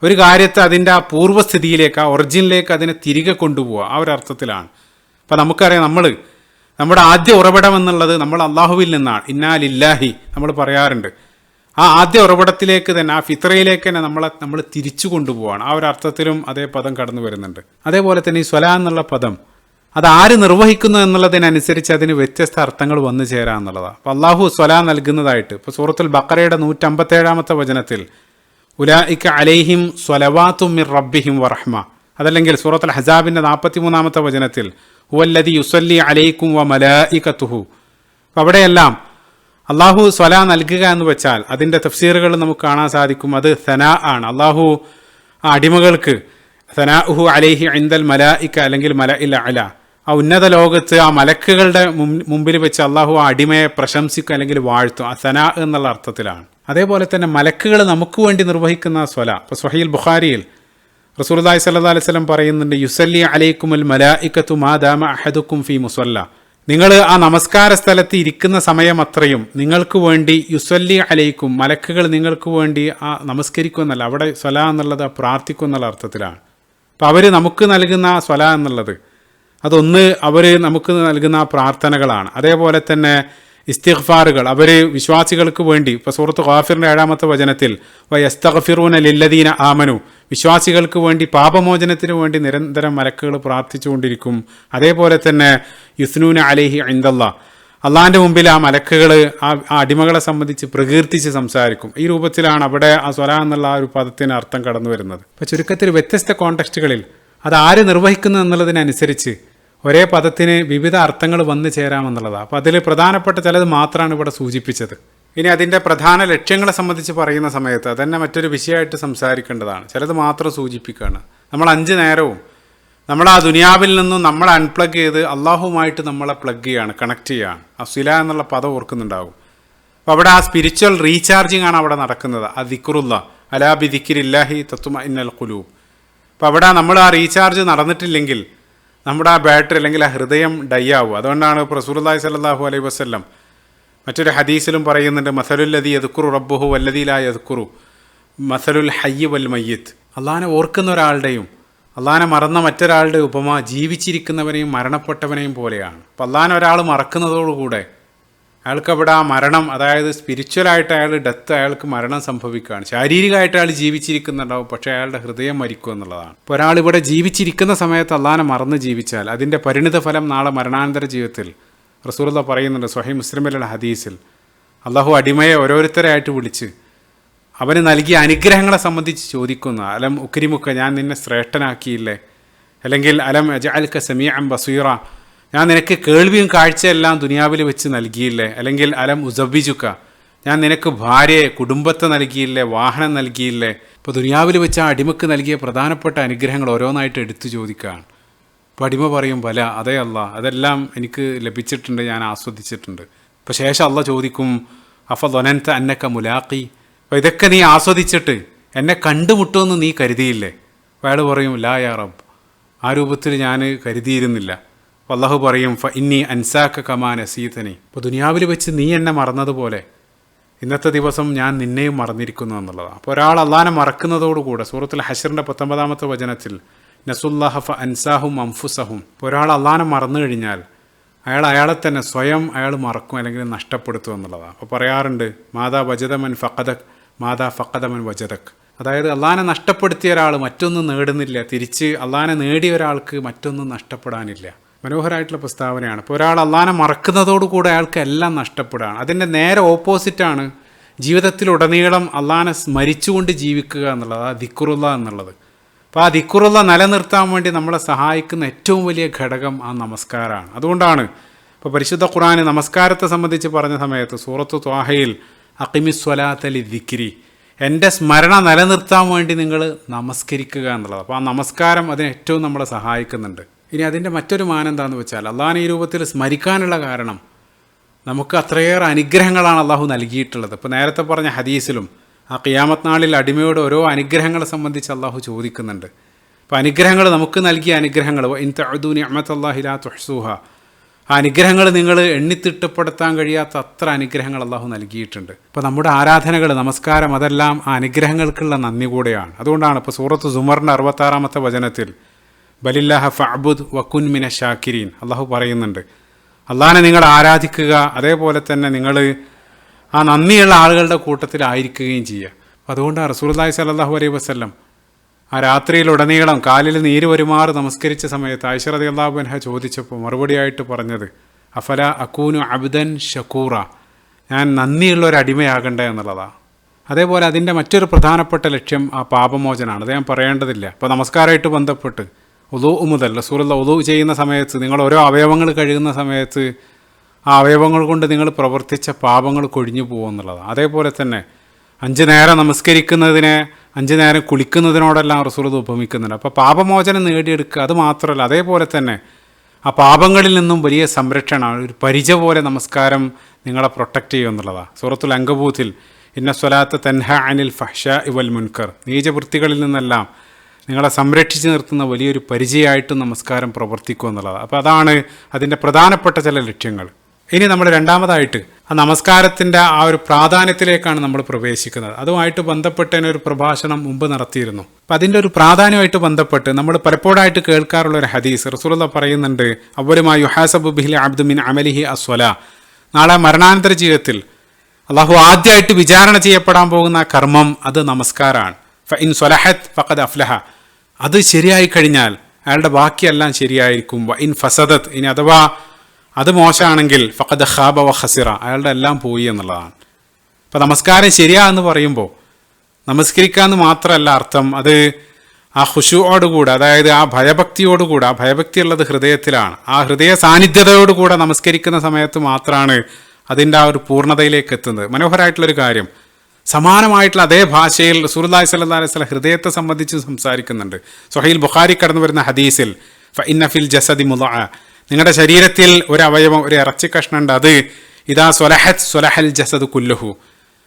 ഒരു കാര്യത്തെ അതിൻ്റെ ആ പൂർവ്വസ്ഥിതിയിലേക്ക്, ആ ഒറിജിനിലേക്ക് അതിനെ തിരികെ കൊണ്ടുപോവുക, ആ ഒരു അർത്ഥത്തിലാണ്. അപ്പോൾ നമുക്കറിയാം, നമ്മുടെ ആദ്യ ഉറവിടം എന്നുള്ളത് നമ്മൾ അള്ളാഹുവിൽ നിന്നാണ്. ഇന്നാ ലില്ലാഹി നമ്മൾ പറയാറുണ്ട്. ആ ആദ്യ ഉറവിടത്തിലേക്ക് തന്നെ, ആ ഫിത്രയിലേക്ക് തന്നെ നമ്മൾ തിരിച്ചു കൊണ്ടുപോവാണ്. ആ ഒരു അർത്ഥത്തിലും അതേ പദം കടന്നു വരുന്നുണ്ട്. അതേപോലെ തന്നെ ഈ സ്വലാ എന്നുള്ള പദം അത് ആര് നിർവഹിക്കുന്നു എന്നുള്ളതിനനുസരിച്ച് അതിന് വ്യത്യസ്ത അർത്ഥങ്ങൾ വന്നു ചേരാ എന്നുള്ളതാണ്. അപ്പോൾ അള്ളാഹു സ്വലാ നൽകുന്നതായിട്ട് ഇപ്പോൾ സൂറത്തുൽ ബഖറയുടെ 157-ാമത്തെ വചനത്തിൽ ഉലൈക അലൈഹിം സ്വലവാത്തും മിർ റബ്ബിഹിം വറഹ്മ, അതല്ലെങ്കിൽ സൂറത്തുൽ ഹസാബിൻ്റെ 43-ാമത്തെ വചനത്തിൽ ഹുവല്ലദി യുസല്ലി അലൈക്കും വ മലായികതുഹു. അപ്പോൾ അവിടെയെല്ലാം അള്ളാഹു സ്വലാ നൽകുക എന്ന് വെച്ചാൽ അതിൻ്റെ തഫ്സീറുകൾ നമുക്ക് കാണാൻ സാധിക്കും. അത് സനാ ആണ്. അള്ളാഹു ആ അടിമകൾക്ക് സനാഉഹു അലൈഹി ഇൻദൽ മലായിക അല്ലെങ്കിൽ മലഇൽ അല, ആ ഉന്നത ലോകത്ത് ആ മലക്കുകളുടെ മുമ്പിൽ വെച്ച് അള്ളാഹു ആ അടിമയെ പ്രശംസിക്കും അല്ലെങ്കിൽ വാഴ്ത്തും. ആ സനാ എന്നുള്ള അർത്ഥത്തിലാണ്. അതേപോലെ തന്നെ മലക്കുകൾ നമുക്ക് വേണ്ടി നിർവഹിക്കുന്ന സ്വല, ഇപ്പോൾ സ്വഹീഹുൽ ബുഖാരിയിൽ റസൂലുള്ളാഹി സ്വല്ലല്ലാഹു അലൈഹി വസല്ലം പറയുന്നുണ്ട്, യുസല്ലി അലൈക്കുമുൽ മലായികതു മാ ദാമ അഹദുക്കും ഫീ മുസല്ല, നിങ്ങൾ ആ നമസ്കാര സ്ഥലത്ത് ഇരിക്കുന്ന സമയം അത്രയും നിങ്ങൾക്ക് വേണ്ടി യുസല്ലി അലൈക്കും, മലക്കുകൾ നിങ്ങൾക്ക് വേണ്ടി ആ നമസ്കരിക്കുമെന്നല്ല, അവിടെ സ്വലാ എന്നുള്ളത് പ്രാർത്ഥിക്കും എന്നുള്ള അർത്ഥത്തിലാണ്. അപ്പോൾ അവർ നമുക്ക് നൽകുന്ന സ്വലാ എന്നുള്ളത് അതൊന്ന് അവർ നമുക്ക് നൽകുന്ന പ്രാർത്ഥനകളാണ്. അതേപോലെ തന്നെ ഇസ്തിഗ്ഫാറുകൾ അവർ വിശ്വാസികൾക്ക് വേണ്ടി, ഇപ്പോൾ സൂറത്ത് ഗാഫിറിൻ്റെ 7-ാമത്തെ വചനത്തിൽ വയസ്തഗ്ഫിറൂന ലില്ലദീന ആമനു, വിശ്വാസികൾക്ക് വേണ്ടി പാപമോചനത്തിന് വേണ്ടി നിരന്തരം മലക്കുകൾ പ്രാർത്ഥിച്ചുകൊണ്ടിരിക്കും. അതേപോലെ തന്നെ യുസ്നൂന അലൈഹി ഇൻദല്ലാഹ്, അള്ളാഹിൻ്റെ മുമ്പിൽ ആ മലക്കുകൾ ആ അടിമകളെ സംബന്ധിച്ച് പ്രകീർത്തിച്ച് സംസാരിക്കും. ഈ രൂപത്തിലാണ് അവിടെ ആ സ്വലാ എന്നുള്ള ആ ഒരു പദത്തിന് അർത്ഥം കടന്നു വരുന്നത്. ഇപ്പോൾ ചുരുക്കത്തിൽ വ്യത്യസ്ത കോണ്ടെക്സ്റ്റുകളിൽ അത് ആര് നിർവഹിക്കുന്നു എന്നുള്ളതിനനുസരിച്ച് ഒരേ പദത്തിന് വിവിധ അർത്ഥങ്ങൾ വന്നു ചേരാമെന്നുള്ളതാണ്. അപ്പോൾ അതിൽ പ്രധാനപ്പെട്ട ചിലത് മാത്രമാണ് ഇവിടെ സൂചിപ്പിച്ചത്. ഇനി അതിൻ്റെ പ്രധാന ലക്ഷ്യങ്ങളെ സംബന്ധിച്ച് പറയുന്ന സമയത്ത് അതന്നെ മറ്റൊരു വിഷയമായിട്ട് സംസാരിക്കേണ്ടതാണ്. ചിലത് മാത്രം സൂചിപ്പിക്കുകയാണ്. നമ്മൾ 5 നേരവും നമ്മൾ ആ ദുനിയാവിൽ നിന്നും നമ്മളെ അൺപ്ലഗ് ചെയ്ത് അള്ളാഹുമായിട്ട് നമ്മളെ പ്ലഗ് ചെയ്യാണ്, കണക്ട് ചെയ്യുകയാണ്. അസ്വില എന്നുള്ള പദം ഓർക്കുന്നുണ്ടാവും. അപ്പോൾ അവിടെ ആ സ്പിരിച്വൽ റീചാർജിങ് ആണ് അവിടെ നടക്കുന്നത്. ആ ദിക്റുല്ലാ അലാ ബി ദിക്രില്ലാഹി തത്മഇന്നുൽ ഖുലൂബ്. അപ്പോൾ അവിടെ നമ്മൾ ആ റീചാർജ് നടന്നിട്ടില്ലെങ്കിൽ നമ്മുടെ ആ ബാറ്ററി അല്ലെങ്കിൽ ആ ഹൃദയം ഡൈ ആവും. അതുകൊണ്ടാണ് റസൂലുള്ളാഹി സ്വല്ലല്ലാഹു അലൈഹി വസല്ലം മറ്റൊരു ഹദീസിലും പറയുന്നുണ്ട്, മസലുല്ലദീ യദ്കുറു റബ്ബഹു വല്ലദീ ലാ യദ്കുറു മസലുൽ ഹയ്യി വൽ മയ്യിത്ത്. അള്ളാഹനെ ഓർക്കുന്ന ഒരാളുടെയും അള്ളാഹനെ മറന്ന മറ്റൊരാളുടെ ഉപമ ജീവിച്ചിരിക്കുന്നവനെയും മരണപ്പെട്ടവനെയും പോലെയാണ്. അപ്പം അള്ളാഹനെ ഒരാൾ മറക്കുന്നതോടുകൂടെ അയാൾക്ക് അവിടെ ആ മരണം, അതായത് സ്പിരിച്വലായിട്ട് അയാൾ ഡെത്ത്, അയാൾക്ക് മരണം സംഭവിക്കുകയാണ്. ശാരീരികമായിട്ട് അയാൾ ജീവിച്ചിരിക്കുന്നുണ്ടാവും, പക്ഷേ അയാളുടെ ഹൃദയം മരിക്കും എന്നുള്ളതാണ്. ഇപ്പോൾ ഒരാൾ ഇവിടെ ജീവിച്ചിരിക്കുന്ന സമയത്ത് അള്ളാഹനെ മറന്ന് ജീവിച്ചാൽ അതിൻ്റെ പരിണിത ഫലം നാളെ മരണാനന്തര ജീവിതത്തിൽ റസൂലുള്ളാഹി പറയുന്നുണ്ട് സ്വഹീഹ് മുസ്ലിമിലുള്ള ഹദീസിൽ, അള്ളാഹു അടിമയെ ഓരോരുത്തരായിട്ട് വിളിച്ച് അവന് നൽകിയ അനുഗ്രഹങ്ങളെ സംബന്ധിച്ച് ചോദിക്കുന്ന, അലം ഉക്രിമുക്ക, ഞാൻ നിന്നെ ശ്രേഷ്ഠനാക്കിയില്ലേ, അല്ലെങ്കിൽ അലം അജഅൽക സമീഅൻ ബസീറ, ഞാൻ നിനക്ക് കേൾവിയും കാഴ്ചയെല്ലാം ദുനിയാവിൽ വെച്ച് നൽകിയില്ലേ, അല്ലെങ്കിൽ അലം ഉസവ്വിജുക, ഞാൻ നിനക്ക് ഭാര്യയെ കുടുംബത്തെ നൽകിയില്ലേ, വാഹനം നൽകിയില്ലേ. ഇപ്പോൾ ദുനിയാവിൽ വെച്ച് ആ അടിമക്ക് നൽകിയ പ്രധാനപ്പെട്ട അനുഗ്രഹങ്ങൾ ഓരോന്നായിട്ട് എടുത്തു ചോദിക്കുകയാണ്. അപ്പോൾ അടിമ പറയും, ബല, അതേ അല്ലാ, അതെല്ലാം എനിക്ക് ലഭിച്ചിട്ടുണ്ട്, ഞാൻ ആസ്വദിച്ചിട്ടുണ്ട്. ഇപ്പോൾ ശേഷം അല്ലാഹ് ചോദിക്കും, അഫ ദൊനൻത അന്നക മുലാഖി, അപ്പോൾ ഇതൊക്കെ നീ ആസ്വദിച്ചിട്ട് എന്നെ കണ്ടുമുട്ടുമെന്ന് നീ കരുതിയില്ലേ? അപ്പോൾ അയാൾ പറയും, ലാ യാ റബ്ബ്, ആ രൂപത്തിൽ ഞാൻ കരുതിയിരുന്നില്ല. അപ്പോൾ അല്ലാഹു പറയും, ഫ ഇന്നി അൻസാക കമാ നസീതനി, ഇപ്പോൾ ദുനിയാവിൽ വെച്ച് നീ എന്നെ മറന്നതുപോലെ ഇന്നത്തെ ദിവസം ഞാൻ നിന്നെയും മറന്നിരിക്കുന്നു എന്നുള്ളതാണ്. അപ്പോൾ ഒരാൾ അള്ളാഹനെ മറക്കുന്നതോടുകൂടെ സൂറത്തുൽ ഹശ്റിൻ്റെ 19-ാമത്തെ വചനത്തിൽ നസുല്ലാഹ ഫ അൻസാഹും അംഫുസഹും, ഇപ്പോൾ ഒരാൾ അള്ളാഹനെ മറന്നു കഴിഞ്ഞാൽ അയാളെ തന്നെ സ്വയം മറക്കും അല്ലെങ്കിൽ നഷ്ടപ്പെടുത്തും എന്നുള്ളതാണ്. അപ്പോൾ പറയാറുണ്ട്, മാതാ വജദമൻ ഫഖദക് മാതാ ഫഖദമൻ വജദക്, അതായത് അള്ളാഹനെ നഷ്ടപ്പെടുത്തിയ ഒരാൾ മറ്റൊന്നും നേടുന്നില്ല, തിരിച്ച് അള്ളാഹനെ നേടിയ ഒരാൾക്ക് മറ്റൊന്നും നഷ്ടപ്പെടാനില്ല. മനോഹരമായിട്ടുള്ള പ്രസ്താവനയാണ്. ഇപ്പോൾ ഒരാൾ അള്ളാഹനെ മറക്കുന്നതോടുകൂടെ അയാൾക്ക് എല്ലാം നഷ്ടപ്പെടുകയാണ്. അതിൻ്റെ നേരെ ഓപ്പോസിറ്റാണ് ജീവിതത്തിലുടനീളം അള്ളാഹനെ സ്മരിച്ചുകൊണ്ട് ജീവിക്കുക എന്നുള്ളത്, ആ ദിക്റുല്ലാ എന്നുള്ളത്. അപ്പോൾ ആ ദിക്റുല്ലാ നിലനിർത്താൻ വേണ്ടി നമ്മളെ സഹായിക്കുന്ന ഏറ്റവും വലിയ ഘടകം ആ നമസ്കാരമാണ്. അതുകൊണ്ടാണ് ഇപ്പോൾ പരിശുദ്ധ ഖുർആൻ നമസ്കാരത്തെ സംബന്ധിച്ച് പറഞ്ഞ സമയത്ത് സൂറത്തു ത്വാഹയിൽ അഖിമിസ്വലാത്ത ലിദ്ദിക്രി, എൻ്റെ സ്മരണ നിലനിർത്താൻ വേണ്ടി നിങ്ങൾ നമസ്കരിക്കുക എന്നുള്ളത്. അപ്പോൾ ആ നമസ്കാരം അതിന് ഏറ്റവും നമ്മളെ സഹായിക്കുന്നുണ്ട്. ഇനി അതിൻ്റെ മറ്റൊരു മാനം എന്താണെന്ന് വെച്ചാൽ, അള്ളാഹനെ ഈ രൂപത്തിൽ സ്മരിക്കാനുള്ള കാരണം നമുക്ക് അത്രയേറെ അനുഗ്രഹങ്ങളാണ് അള്ളാഹു നൽകിയിട്ടുള്ളത്. ഇപ്പോൾ നേരത്തെ പറഞ്ഞ ഹദീസിലും ആ ഖിയാമത്ത് നാളിൽ അടിമയോട് ഓരോ അനുഗ്രഹങ്ങളെ സംബന്ധിച്ച് അള്ളാഹു ചോദിക്കുന്നുണ്ട്. അപ്പോൾ അനുഗ്രഹങ്ങൾ, നമുക്ക് നൽകിയ അനുഗ്രഹങ്ങൾ, ഇൻ തഅദു നിഅമതല്ലാഹി ലാ തുഹ്സൂഹ, ആ അനുഗ്രഹങ്ങൾ നിങ്ങൾ എണ്ണിത്തിട്ടപ്പെടുത്താൻ കഴിയാത്ത അത്ര അനുഗ്രഹങ്ങൾ അള്ളാഹു നൽകിയിട്ടുണ്ട്. ഇപ്പോൾ നമ്മുടെ ആരാധനകൾ, നമസ്കാരം, അതെല്ലാം ആ അനുഗ്രഹങ്ങൾക്കുള്ള നന്ദി കൂടെയാണ്. അതുകൊണ്ടാണ് ഇപ്പോൾ സൂറത്ത് സുമറിൻ്റെ 66-ാമത്തെ വചനത്തിൽ ബലില്ലാഹ ഫഅബുദ് വകുൻ മിന ഷാക്കിരീൻ അള്ളാഹു പറയുന്നുണ്ട്, അള്ളാഹനെ നിങ്ങൾ ആരാധിക്കുക, അതേപോലെ തന്നെ നിങ്ങൾ ആ നന്ദിയുള്ള ആളുകളുടെ കൂട്ടത്തിലായിരിക്കുകയും ചെയ്യുക. അതുകൊണ്ടാണ് റസൂലുള്ളാഹി സ്വല്ലല്ലാഹു അലൈഹി വസല്ലം ആ രാത്രിയിലുടനീളം കാലിൽ നീര് വരുമാറ് നമസ്കരിച്ച സമയത്ത് ആയിഷ റളിയല്ലാഹു അൻഹ ചോദിച്ചപ്പോൾ മറുപടിയായിട്ട് പറഞ്ഞത്, അഫല അകൂനു അബ്ദൻ ഷക്കൂറ, ഞാൻ നന്ദിയുള്ള ഒരു അടിമയാകണ്ടേ എന്നുള്ളതാണ്. അതേപോലെ അതിൻ്റെ മറ്റൊരു പ്രധാനപ്പെട്ട ലക്ഷ്യം ആ പാപമോചനമാണ്. അത് ഞാൻ പറയേണ്ടതില്ല. ഇപ്പോൾ നമസ്കാരമായിട്ട് ബന്ധപ്പെട്ട് ഉളൂ മുതൽ റസൂലുള്ളാഹി ഉളൂ ചെയ്യുന്ന സമയത്ത്, നിങ്ങൾ ഓരോ അവയവങ്ങൾ കഴുകുന്ന സമയത്ത് ആ അവയവങ്ങൾ കൊണ്ട് നിങ്ങൾ പ്രവർത്തിച്ച പാപങ്ങൾ കൊഴിഞ്ഞു പോകുമെന്നുള്ളതാണ്. അതേപോലെ തന്നെ 5 നേരം നമസ്കരിക്കുന്നതിനെ 5 നേരം കുളിക്കുന്നതിനോടെല്ലാം റസൂലുള്ളാഹി ഉപമിക്കുന്നുണ്ട്. അപ്പോൾ പാപമോചനം നേടിയെടുക്കുക, അത് മാത്രമല്ല അതേപോലെ തന്നെ ആ പാപങ്ങളിൽ നിന്നും വലിയ സംരക്ഷണമാണ്, ഒരു പരിച പോലെ നമസ്കാരം നിങ്ങളെ പ്രൊട്ടക്റ്റ് ചെയ്യുക എന്നുള്ളതാണ്. സൂറത്തുൽ അങ്കബൂത്തിൽ ഇന്ന സ്വലാത്ത തൻഹ അനിൽ ഫഹ്ശാഇ വൽ മുൻകർ, നീചവൃത്തികളിൽ നിന്നെല്ലാം നിങ്ങളെ സംരക്ഷിച്ച് നിർത്തുന്ന വലിയൊരു പരിചയമായിട്ടും നമസ്കാരം പ്രവർത്തിക്കും എന്നുള്ളതാണ്. അപ്പോൾ അതാണ് അതിൻ്റെ പ്രധാനപ്പെട്ട ചില ലക്ഷ്യങ്ങൾ. ഇനി നമ്മൾ രണ്ടാമതായിട്ട് ആ നമസ്കാരത്തിൻ്റെ ആ ഒരു പ്രാധാന്യത്തിലേക്കാണ് നമ്മൾ പ്രവേശിക്കുന്നത്. അതുമായിട്ട് ബന്ധപ്പെട്ടതിനൊരു പ്രഭാഷണം മുമ്പ് നടത്തിയിരുന്നു. അപ്പം അതിൻ്റെ ഒരു പ്രാധാന്യമായിട്ട് ബന്ധപ്പെട്ട് നമ്മൾ പലപ്പോഴായിട്ട് കേൾക്കാറുള്ള ഒരു ഹദീസ് റസൂലുള്ളാഹി പറയുന്നുണ്ട്, അവലുമായി യുഹാസബു ബിഹിൽ അബ്ദു മിൻ അമലിഹി അസ്വലാ. നാളെ മരണാനന്തര ജീവിതത്തിൽ അള്ളാഹു ആദ്യമായിട്ട് വിചാരണ ചെയ്യപ്പെടാൻ പോകുന്ന കർമ്മം അത് നമസ്കാരമാണ്. ഫഇൻ സ്വലഹത് ഫഖദ് അഫ്ലഹ. അത് ശരിയായി കഴിഞ്ഞാൽ അയാളുടെ ബാക്കിയെല്ലാം ശരിയായിരിക്കും. വഇൻ ഫസദത്, ഇനി അഥവാ അത് മോശമാണെങ്കിൽ ഫഖദ് ഖാബ വ ഖസിറ, അയാളുടെ എല്ലാം പോയി എന്നുള്ളതാണ്. അപ്പോൾ നമസ്കാരം ശരിയാന്ന് പറയുമ്പോൾ നമസ്കരിക്കാമെന്ന് മാത്രമല്ല അർത്ഥം, അത് ആ ഖുശൂഅോടുകൂടെ, അതായത് ആ ഭയഭക്തിയോടുകൂടെ, ആ ഭയഭക്തി ഉള്ളത് ഹൃദയത്തിലാണ്. ആ ഹൃദയ സാന്നിധ്യതയോടുകൂടെ നമസ്കരിക്കുന്ന സമയത്ത് മാത്രമാണ് അതിൻ്റെ ആ ഒരു പൂർണ്ണതയിലേക്ക് എത്തുന്നത്. മനോഹരമായിട്ടുള്ളൊരു കാര്യം, സമാനമായിട്ടുള്ള അതേ ഭാഷയിൽ റസൂലുള്ളാഹി സ്വല്ലല്ലാഹു അലൈഹി വസല്ലം ഹൃദയത്തെ സംബന്ധിച്ച് സംസാരിക്കുന്നുണ്ട്. സ്വഹീൽ ബുഖാരി കടന്നു വരുന്ന ഹദീസിൽ ഫഇന്ന ഫിൽ ജസദി മുളഅ, നിങ്ങളുടെ ശരീരത്തിൽ ഒരു അവയവം, ഒരു ഇറച്ചി കഷ്ണുണ്ട്, അത് ഇദാ സ്വലഹത് സ്വലഹൽ ജസദു കുല്ലുഹു,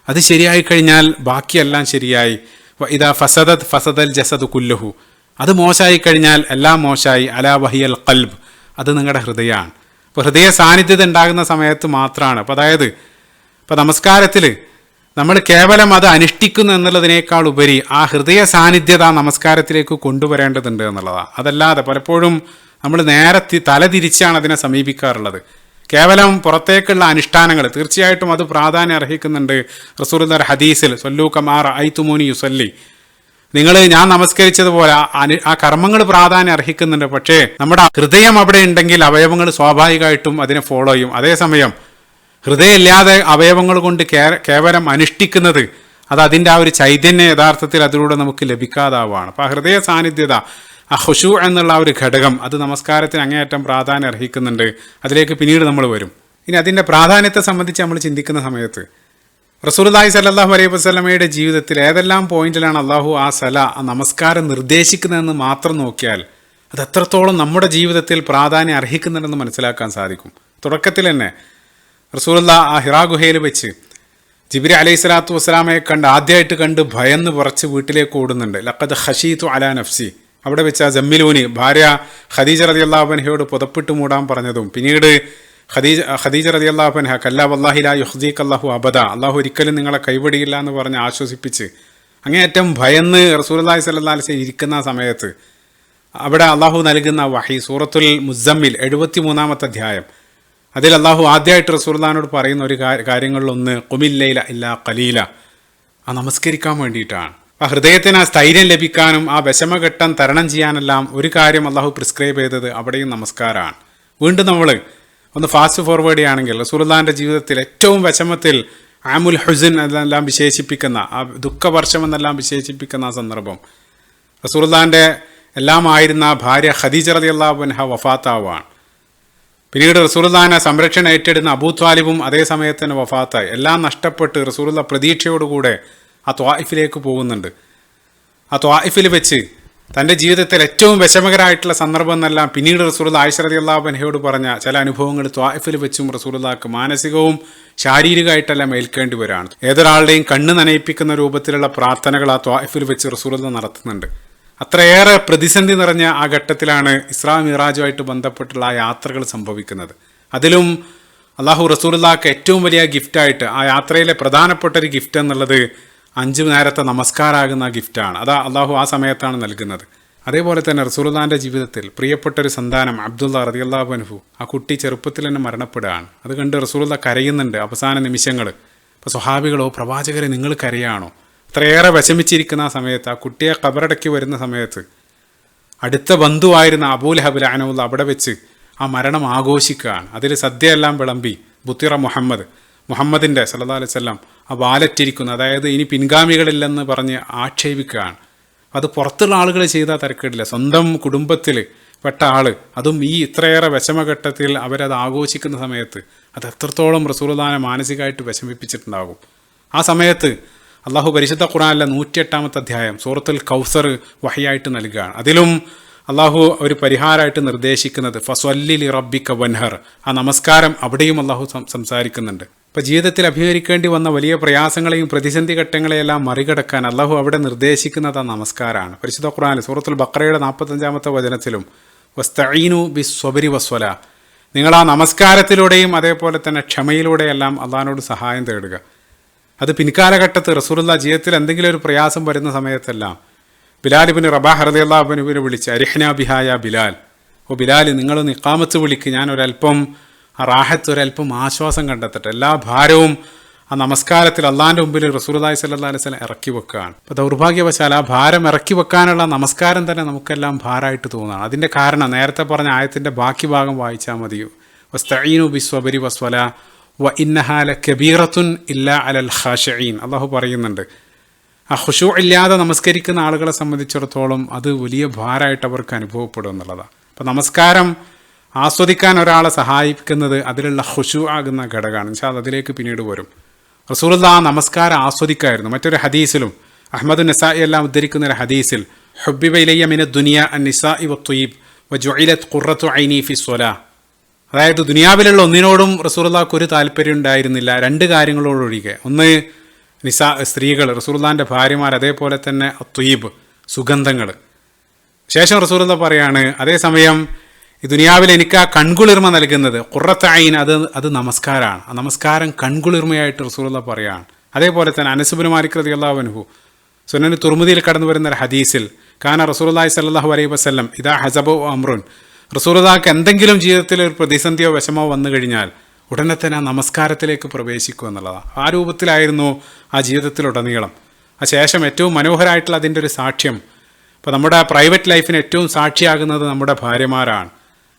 അത് ശരിയായി കഴിഞ്ഞാൽ ബാക്കിയെല്ലാം ശരിയായി. ഇദാ ഫസദത് ഫസദൽ ജസദു കുല്ലുഹു, അത് മോശമായി കഴിഞ്ഞാൽ എല്ലാം മോശമായി. അലാ വഹിയൽ ഖൽബ്, അത് നിങ്ങളുടെ ഹൃദയമാണ്. അപ്പോൾ ഹൃദയ സാന്നിധ്യത ഉണ്ടാകുന്ന സമയത്ത് മാത്രമാണ്. അപ്പോൾ അതായത് ഇപ്പോൾ നമസ്കാരത്തിൽ നമ്മൾ കേവലം അത് അനുഷ്ഠിക്കുന്നു എന്നുള്ളതിനേക്കാൾ ഉപരി ആ ഹൃദയ സാന്നിധ്യത നമസ്കാരത്തിലേക്ക് കൊണ്ടുവരേണ്ടതുണ്ട് എന്നുള്ളതാണ്. അതല്ലാതെ പലപ്പോഴും നമ്മൾ നേരെ തലതിരിച്ചാണ് അതിനെ സമീപിക്കാറുള്ളത്. കേവലം പുറത്തേക്കുള്ള അനുഷ്ഠാനങ്ങൾ തീർച്ചയായിട്ടും അത് പ്രാധാന്യം അർഹിക്കുന്നുണ്ട്. റസൂലുള്ളാഹി ഹദീസിൽ സല്ലൂ കമാ റഅയ്തുമൂനി യുസല്ലി, നിങ്ങൾ ഞാൻ നമസ്കരിച്ചതുപോലെ ആ കർമ്മങ്ങൾ പ്രാധാന്യം അർഹിക്കുന്നുണ്ട്. പക്ഷേ നമ്മുടെ ഹൃദയം അവിടെ ഉണ്ടെങ്കിൽ അവയവങ്ങൾ സ്വാഭാവികമായിട്ടും അതിനെ ഫോളോ ചെയ്യും. അതേസമയം ഹൃദയമില്ലാതെ അവയവങ്ങൾ കൊണ്ട് കേവലം അനുഷ്ഠിക്കുന്നത് അത് അതിൻ്റെ ആ ഒരു ചൈതന്യം യഥാർത്ഥത്തിൽ അതിലൂടെ നമുക്ക് ലഭിക്കാതാവാണ്. അപ്പോൾ ആ ഹൃദയ സാന്നിധ്യത, ആ ഖുശൂ എന്നുള്ള ആ ഒരു ഘടകം അത് നമസ്കാരത്തിന് അങ്ങേയറ്റം പ്രാധാന്യം അർഹിക്കുന്നുണ്ട്. അതിലേക്ക് പിന്നീട് നമ്മൾ വരും. ഇനി അതിൻ്റെ പ്രാധാന്യത്തെ സംബന്ധിച്ച് നമ്മൾ ചിന്തിക്കുന്ന സമയത്ത് റസൂലുള്ളാഹി സ്വല്ലല്ലാഹു അലൈഹി വസല്ലമയുടെ ജീവിതത്തിൽ ഏതെല്ലാം പോയിന്റിലാണ് അള്ളാഹു ആ നമസ്കാരം നിർദ്ദേശിക്കുന്നതെന്ന് മാത്രം നോക്കിയാൽ അത് എത്രത്തോളം നമ്മുടെ ജീവിതത്തിൽ പ്രാധാന്യം അർഹിക്കുന്നുണ്ടെന്ന് മനസ്സിലാക്കാൻ സാധിക്കും. തുടക്കത്തിൽ തന്നെ റസൂലുള്ളാഹി ആ ഹിറാ ഗുഹയിൽ വെച്ച് ജിബ്രീൽ അലൈഹി സ്വലാത്തു വസ്സലാമയെ ആദ്യമായിട്ട് കണ്ട് ഭയന്ന് പുറച്ച് വീട്ടിലേക്ക് ഓടുന്നുണ്ട്. ലഖദ് ഖശീതു അലാ നഫ്സി, അവിടെ വെച്ച് ആ ജമ്മിലൂനി ഭാര്യ ഖദീജ റളിയല്ലാഹു അൻഹയോട് പുതപ്പിട്ട് മൂടാൻ പറഞ്ഞതും, പിന്നീട് ഖദീജ റളിയല്ലാഹു അൻഹ കല്ലാ വല്ലാഹി ലാ യുഖ്സീക അല്ലാഹു അബദ, അള്ളാഹു ഒരിക്കലും നിങ്ങളെ കൈവിടിയില്ല എന്ന് പറഞ്ഞ് ആശ്വസിപ്പിച്ച് അങ്ങേയറ്റം ഭയന്ന് റസൂലുള്ളാഹി സ്വല്ലല്ലാഹു അലൈഹി വസല്ലം ഇരിക്കുന്ന സമയത്ത് അവിടെ അള്ളാഹു നൽകുന്ന വഹി സൂറത്തുൽ മുസമ്മിൽ 73-ാമത്തെ അധ്യായം, അതിൽ അള്ളാഹു ആദ്യമായിട്ട് റസൂലുള്ളാഹിനോട് പറയുന്ന ഒരു കാര്യങ്ങളിലൊന്ന് ഖുമിൽ ലൈല ഇല്ലാ ഖലീല, ആ നമസ്കരിക്കാൻ വേണ്ടിയിട്ടാണ്. ആ ഹൃദയത്തിന് ആ സ്ഥൈര്യം ലഭിക്കാനും ആ വിഷമഘട്ടം തരണം ചെയ്യാനെല്ലാം ഒരു കാര്യം അള്ളാഹു പ്രിസ്ക്രൈബ് ചെയ്തത് അവിടെയും നമസ്കാരമാണ്. വീണ്ടും നമ്മൾ ഒന്ന് ഫാസ്റ്റ് ഫോർവേഡ് ചെയ്യുകയാണെങ്കിൽ റസൂലുള്ളാഹിൻ്റെ ജീവിതത്തിൽ ഏറ്റവും വിഷമത്തിൽ ആമുൽ ഹുസൻ എന്നെല്ലാം വിശേഷിപ്പിക്കുന്ന, ആ ദുഃഖവർഷം എന്നെല്ലാം വിശേഷിപ്പിക്കുന്ന ആ സന്ദർഭം, റസൂലുള്ളാഹിൻ്റെ എല്ലാമായിരുന്ന ഭാര്യ ഖദീജ റളിയല്ലാഹു അൻഹ വഫാത്താവാണ്. പിന്നീട് റസൂലുള്ളാഹിനെ സംരക്ഷണം ഏറ്റെടുക്കുന്ന അബൂ ത്വാലിബും അതേ സമയത്ത് തന്നെ വഫാത്തായി. എല്ലാം നഷ്ടപ്പെട്ട് റസൂലുള്ളാഹി പ്രതീക്ഷയോടുകൂടെ ആ ത്വായിഫിലേക്ക് പോകുന്നുണ്ട്. ആ ത്വായിഫിൽ വെച്ച് തൻ്റെ ജീവിതത്തിൽ ഏറ്റവും വിഷമകരമായിട്ടുള്ള സന്ദർഭം എന്നെല്ലാം പിന്നീട് റസൂലുള്ളാഹി ആയിഷ റളിയല്ലാഹു അൻഹയോട് പറഞ്ഞ ചില അനുഭവങ്ങൾ ത്വായിഫിൽ വെച്ചും റസൂലുള്ളാഹിക്ക് മാനസികവും ശാരീരികമായിട്ടെല്ലാം ഏൽക്കേണ്ടി വരികയാണ്. ഏതൊരാളുടെയും കണ്ണ് നനയിപ്പിക്കുന്ന രൂപത്തിലുള്ള പ്രാർത്ഥനകൾ ആ ത്വായിഫിൽ വെച്ച് റസൂലുള്ളാഹി നടത്തുന്നുണ്ട്. അത്രയേറെ പ്രതിസന്ധി നിറഞ്ഞ ആ ഘട്ടത്തിലാണ് ഇസ്രാ മിറാജുമായിട്ട് ബന്ധപ്പെട്ടുള്ള ആ യാത്രകൾ സംഭവിക്കുന്നത്. അതിലും അള്ളാഹു റസൂലുള്ളാഹിക്ക് ഏറ്റവും വലിയ ഗിഫ്റ്റായിട്ട് ആ യാത്രയിലെ പ്രധാനപ്പെട്ട ഒരു ഗിഫ്റ്റ് എന്നുള്ളത് 5 നേരത്തെ നമസ്കാരമാകുന്ന ഗിഫ്റ്റാണ്. അതാ അള്ളാഹു ആ സമയത്താണ് നൽകുന്നത്. അതേപോലെ തന്നെ റസൂലുള്ളാഹിൻ്റെ ജീവിതത്തിൽ പ്രിയപ്പെട്ടൊരു സന്താനം അബ്ദുള്ള റളിയല്ലാഹു അൻഹു, ആ കുട്ടി ചെറുപ്പത്തിൽ തന്നെ മരണപ്പെടുകയാണ്. അത് കണ്ട് റസൂലുള്ളാഹി കരയുന്നുണ്ട് അവസാന നിമിഷങ്ങൾ. അപ്പോൾ സ്വഹാബികളോ പ്രവാചകരെ നിങ്ങൾ കരയാണോ? അത്രയേറെ വിഷമിച്ചിരിക്കുന്ന ആ സമയത്ത്, ആ കുട്ടിയെ ഖബറടക്കി വരുന്ന സമയത്ത് അടുത്ത ബന്ധുവായിരുന്ന അബൂ ലഹബ് ലഅനഹുല്ലാ അവിടെ വെച്ച് ആ മരണം ആഘോഷിക്കുകയാണ്. അതിൽ സദ്യയെല്ലാം വിളമ്പി ബുത്തിറ മുഹമ്മദിൻ്റെ സല്ലല്ലാഹു അലൈഹി വസല്ലം ആ വാലറ്റിരിക്കുന്നു, അതായത് ഇനി പിൻഗാമികളില്ലെന്ന് പറഞ്ഞ് ആക്ഷേപിക്കുകയാണ്. അത് പുറത്തുള്ള ആളുകൾ ചെയ്താൽ തിരക്കേടില്ല, സ്വന്തം കുടുംബത്തിൽ പെട്ട ആൾ, അതും ഈ ഇത്രയേറെ വിഷമഘട്ടത്തിൽ അവരത് ആഘോഷിക്കുന്ന സമയത്ത് അത് എത്രത്തോളം റസൂലുള്ളാഹിനെ മാനസികമായിട്ട് വിഷമിപ്പിച്ചിട്ടുണ്ടാകും. ആ സമയത്ത് അള്ളാഹു പരിശുദ്ധ ഖുർആനിലെ 108-ാമത്തെ അധ്യായം സൂറത്തുൽ കൗസർ വഹിയായിട്ട് നൽകുകയാണ്. അതിലും അള്ളാഹു ഒരു പരിഹാരമായിട്ട് നിർദ്ദേശിക്കുന്നത് ഫസ്വല്ലി ലി റബ്ബിക വൻഹർ. ആ നമസ്കാരം അവിടെയും അള്ളാഹു സംസാരിക്കുന്നുണ്ട്. ഇപ്പോൾ ജീവിതത്തിൽ അഭിമുഖീകരിക്കേണ്ടി വന്ന വലിയ പ്രയാസങ്ങളെയും പ്രതിസന്ധി ഘട്ടങ്ങളെയെല്ലാം മറികടക്കാൻ അള്ളാഹു അവിടെ നിർദ്ദേശിക്കുന്നത് ആ നമസ്കാരമാണ്. പരിശുദ്ധ ഖുർആനിൽ സൂറത്തുൽ ബഖറയുടെ 45-ാമത്തെ വചനത്തിലും വസ്തഈനു ബിസ്സബ്രി വസ്വല, നിങ്ങൾ ആ നമസ്കാരത്തിലൂടെയും അതേപോലെ തന്നെ ക്ഷമയിലൂടെയെല്ലാം അള്ളാഹിനോട് സഹായം തേടുക. അത് പിൻകാലഘട്ടത്ത് റസൂലുള്ളാഹി ജീവിതത്തിൽ എന്തെങ്കിലും ഒരു പ്രയാസം വരുന്ന സമയത്തെല്ലാം ബിലാൽ ഇബ്നു റബാഹ് റളിയല്ലാഹു അൻഹുവിനെ വിളിച്ച് അരിഹ്നാ ബിഹായ ബിലാൽ, ഓ ബിലാൽ നിങ്ങളൊന്ന് ഇഖാമത്ത് വിളിക്ക്, ഞാൻ ഒരല്പം ആ റാഹത്ത് ഒരല്പം ആശ്വാസം കണ്ടെത്തട്ടെ. എല്ലാ ഭാരവും ആ നമസ്കാരത്തിൽ അള്ളാഹിൻ്റെ മുമ്പിൽ റസൂലുള്ളാഹി സ്വല്ലല്ലാഹു അലൈഹി വസല്ലം ഇറക്കി വെക്കുകയാണ്. അപ്പോൾ ദൗർഭാഗ്യവശാൽ ആ ഭാരം ഇറക്കി വെക്കാനുള്ള നമസ്കാരം തന്നെ നമുക്കെല്ലാം ഭാരമായിട്ട് തോന്നുകയാണ്. അതിൻ്റെ കാരണം നേരത്തെ പറഞ്ഞ ആയത്തിൻ്റെ ബാക്കി ഭാഗം വായിച്ചാൽ മതി. വസ്തഈനു ബിസ്സബ്രി വസ്വല വ ഇന്നഹാ ലകബീറത്തുൻ ഇല്ലാ അലൽ ഖാശിഈൻ. അള്ളാഹു പറയുന്നുണ്ട്, ആ ഖുശൂ ഇല്ലാതെ നമസ്കരിക്കുന്ന ആളുകളെ സംബന്ധിച്ചിടത്തോളം അത് വലിയ ഭാരമായിട്ട് അവർക്ക് അനുഭവപ്പെടും എന്നുള്ളതാണ്. അപ്പോൾ നമസ്കാരം ആസ്വദിക്കാൻ ഒരാളെ സഹായിക്കുന്നത് അതിലുള്ള ഖുശൂ ആകുന്ന ഘടകമാണ്. ഇൻഷാ അല്ലാഹ് അതിലേക്ക് പിന്നീട് വരും. റസൂലുള്ളാഹി ആ നമസ്കാരം ആസ്വദിക്കായിരുന്നു. മറ്റൊരു ഹദീസിലും അഹ്മദ് നസായി എല്ലാം ഉദ്ധരിക്കുന്ന ഒരു ഹദീസിൽ ഹുബ്ബിബ ഇലയ്യ മിന ദുനിയ അന്നിസാഇ വത്വയ്യിബ് വജുഇലത് ഖുറത്തു ഐനി ഫി സ്വലാ. അതായത് ദുനിയാവിലുള്ള ഒന്നിനോടും റസൂലുള്ളാഹിക്ക് ഒരു താല്പര്യം ഉണ്ടായിരുന്നില്ല, രണ്ട് കാര്യങ്ങളോടൊഴികെ. ഒന്ന് സ്ത്രീകൾ, റസൂലുള്ളാഹിൻ്റെ ഭാര്യമാർ, അതേപോലെ തന്നെ അത്വയ്യിബ് സുഗന്ധങ്ങൾ. ശേഷം റസൂലുള്ളാഹി പറയാണ്, അതേസമയം ഈ ദുനിയാവിൽ എനിക്ക് ആ കൺകുളിർമ നൽകുന്നത് ഖുറത്ത് ഐൻ, അത് നമസ്കാരമാണ്. ആ നമസ്കാരം കൺകുളിർമയായിട്ട് റസൂലുള്ളാഹി പറയാണ്. അതേപോലെ തന്നെ അനസ് ഇബ്നു മാലിക് റളിയല്ലാഹു അൻഹു സുനൻ തുർമുദിയിൽ കടന്നു വരുന്ന ഒരു ഹദീസിൽ കാന റസൂലുള്ളാഹി സ്വല്ലല്ലാഹു അലൈഹി വസല്ലം ഇദാ ഹസബു അംറുൻ, റസൂലുള്ളാഹിക്ക് എന്തെങ്കിലും ജീവിതത്തിൽ ഒരു പ്രതിസന്ധിയോ വിഷമോ വന്നു കഴിഞ്ഞാൽ ഉടനെ തന്നെ ആ നമസ്കാരത്തിലേക്ക് പ്രവേശിക്കുക എന്നുള്ളതാണ്. ആ രൂപത്തിലായിരുന്നു ആ ജീവിതത്തിലുടനീളം. ആ ശേഷം ഏറ്റവും മനോഹരമായിട്ടുള്ള അതിൻ്റെ ഒരു സാക്ഷ്യം, ഇപ്പോൾ നമ്മുടെ പ്രൈവറ്റ് ലൈഫിന് ഏറ്റവും സാക്ഷിയാകുന്നത് നമ്മുടെ ഭാര്യമാരാണ്.